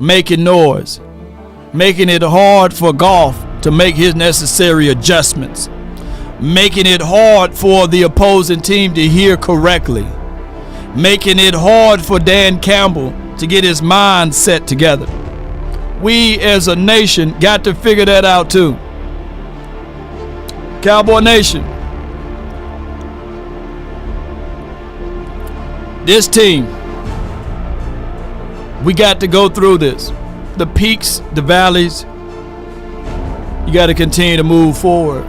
making noise, making it hard for Goff to make his necessary adjustments, making it hard for the opposing team to hear correctly, making it hard for Dan Campbell to get his mind set together. We as a nation got to figure that out too. Cowboy Nation, this team, we got to go through this. The peaks, the valleys, you got to continue to move forward.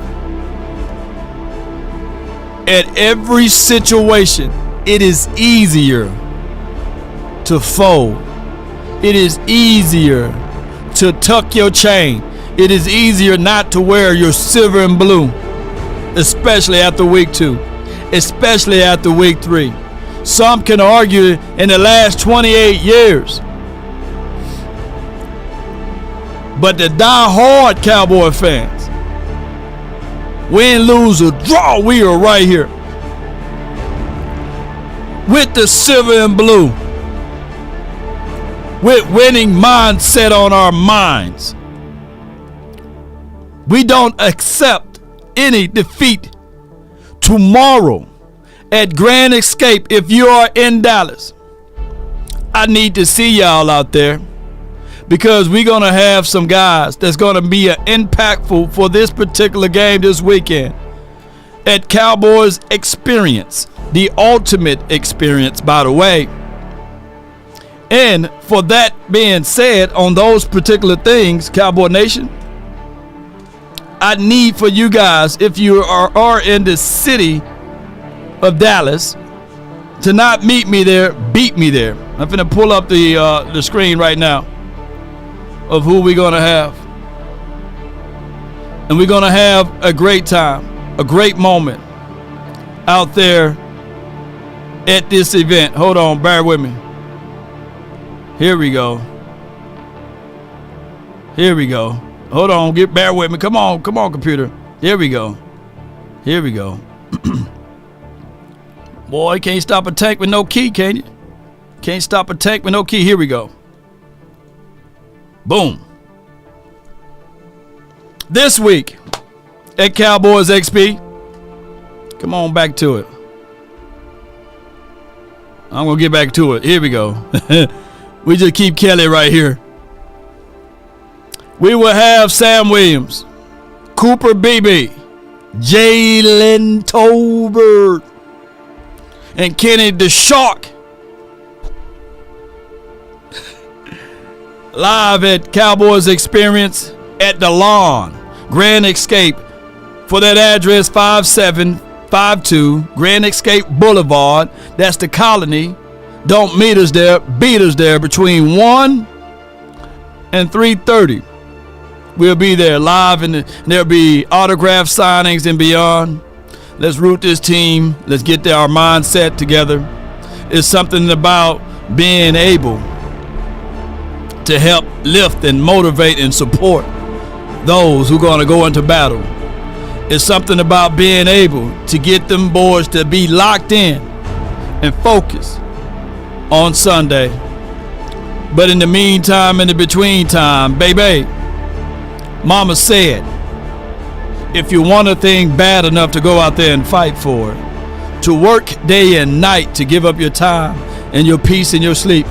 At every situation, it is easier to fold. It is easier to tuck your chain. It is easier not to wear your silver and blue, especially after week 2, especially after week 3. Some can argue in the last 28 years. But the die-hard Cowboy fans, win, lose, or draw, we are right here with the silver and blue, with winning mindset on our minds. We don't accept any defeat. Tomorrow at Grand Escape, if you are in Dallas, I need to see y'all out there, because we're going to have some guys that's going to be impactful for this particular game this weekend at Cowboys Experience, the ultimate experience, by the way. And for that being said, on those particular things, Cowboy Nation, I need for you guys, if you are in the city of Dallas, to not meet me there, beat me there. I'm finna pull up the screen right now of who we're gonna have. And we're gonna have a great time, a great moment out there at this event. Hold on, bear with me. Here we go. Here we go. Hold on, bear with me. Come on, computer. Here we go. Here we go. Boy, you can't stop a tank with no key, can you? Can't stop a tank with no key. Here we go. Boom. This week at Cowboys XP, come on back to it. I'm going to get back to it. Here we go. We just keep Kelly right here. We will have Sam Williams, Cooper Beebe, Jalen Tolbert, and Kenny the Shark live at Cowboys Experience at the Lawn Grand Escape. For that address, 5752 Grand Escape Boulevard. That's the Colony. Don't meet us there. Beat us there between 1 and 3:30. We'll be there live, and there'll be autograph signings and beyond. Let's root this team. Let's get our mindset together. It's something about being able to help lift and motivate and support those who are going to go into battle. It's something about being able to get them boys to be locked in and focused on Sunday. But in the meantime, in the between time, baby, Mama said, if you want a thing bad enough to go out there and fight for it, to work day and night to give up your time and your peace and your sleep,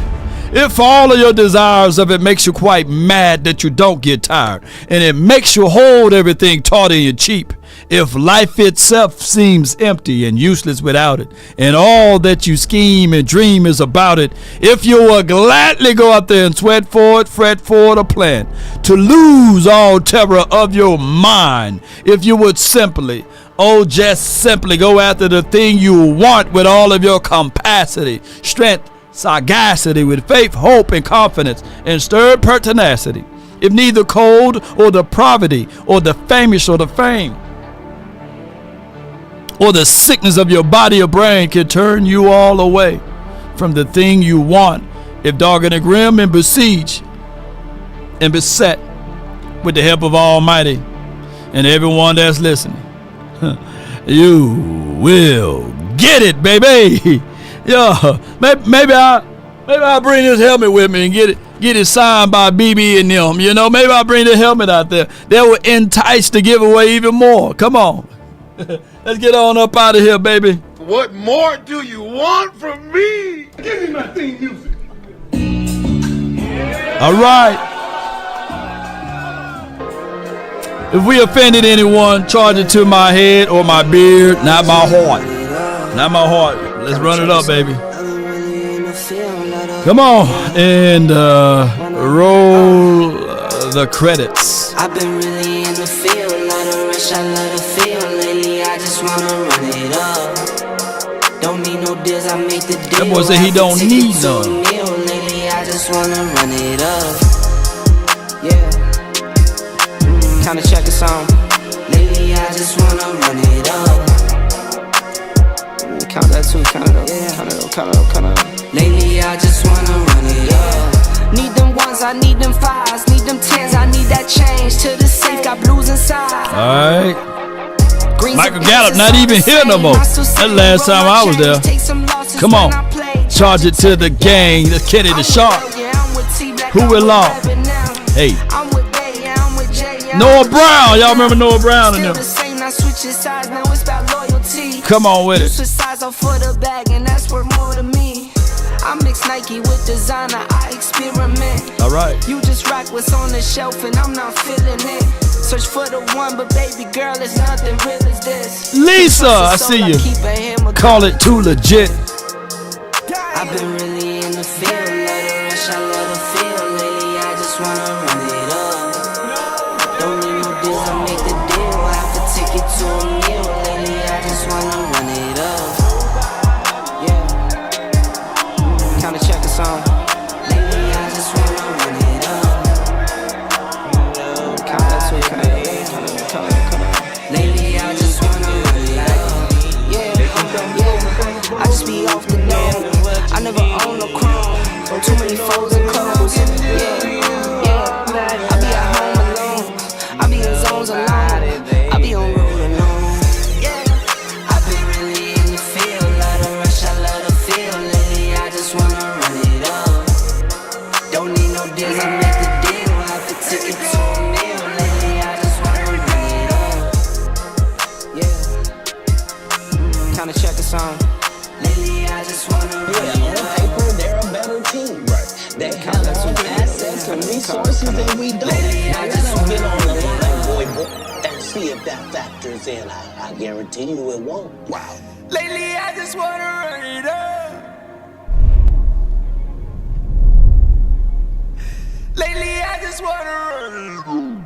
if all of your desires of it makes you quite mad that you don't get tired, and it makes you hold everything tawdy and cheap, if life itself seems empty and useless without it, and all that you scheme and dream is about it, if you will gladly go out there and sweat for it, fret for it, or plan to lose all terror of your mind, if you would simply, oh, just simply go after the thing you want with all of your capacity, strength, sagacity, with faith, hope, and confidence, and stirred pertinacity, if neither cold or the poverty or the famish or the fame or the sickness of your body or brain can turn you all away from the thing you want, if dogged and grim and besieged and beset with the help of Almighty and everyone that's listening, you will get it, baby. Yeah, maybe I'll bring this helmet with me and get it signed by BB and them. You know, maybe I'll bring the helmet out there. They will entice to give away even more. Come on. Let's get on up out of here, baby. What more do you want from me? Give me my theme music. All right. If we offended anyone, charge it to my head or my beard, not my heart. Not my heart. Let's run it up, baby. Come on and roll the credits. I've been really in the field, lot of rush, I love the feel. Lately, I just wanna run it up. Don't need no deals, I make the deal. That boy said he don't need none. Lately, I just wanna run it up. Yeah. Kinda check a song. Lately, I just wanna run it up. Count that too, count it up, count it up, count it up, count it up. Lately I just wanna run it up. Need them ones, I need them fives, need them tens, I need that change to the safe, got blues inside. Alright. Michael Gallup not even here no more. That last time I was there. Come on. Charge it to the gang. That's Kenny the Shark. Who will law? Hey. Noah Brown. Y'all remember Noah Brown and them? Come on with it. Switch size off for the bag, and that's worth more to me. I mix Nike with designer, I experiment. All right. You just rock what's on the shelf, and I'm not feeling it. Search for the one, but baby girl, it's nothing real as this. Lisa, I see you. Call it too legit. I've been really in the field, let her rush, I let her feel. Lately, I just wanna run it up. Don't need no deals, I make the deal. I have to take it to a meal. Lately, I just wanna run it up. Yeah. Kinda check the song. Lately, I just wanna run it up. Count that too, count it. Lately, I just wanna run it up. Yeah. I just be off the dome. I never own no chrome. Too many foes and clothes. Yeah. I be at home alone. I be in zones alone. I be on road alone. Yeah. I been really in the field. Let her rush, I let her feel. Lately, I just wanna run it up. Don't need no deals, I make the deal. I have to take it to a meal. Lately, I just wanna run it up. Yeah. Kinda check the song. Lately, I I just wanna run it up. On paper, they're a better team. Right. They have all the assets and resources that we don't. Now let them get on the line, boy, and see if that factors in. I guarantee you it won't. Wow. Lately, I just wanna run it up. Lately, I just wanna run it up.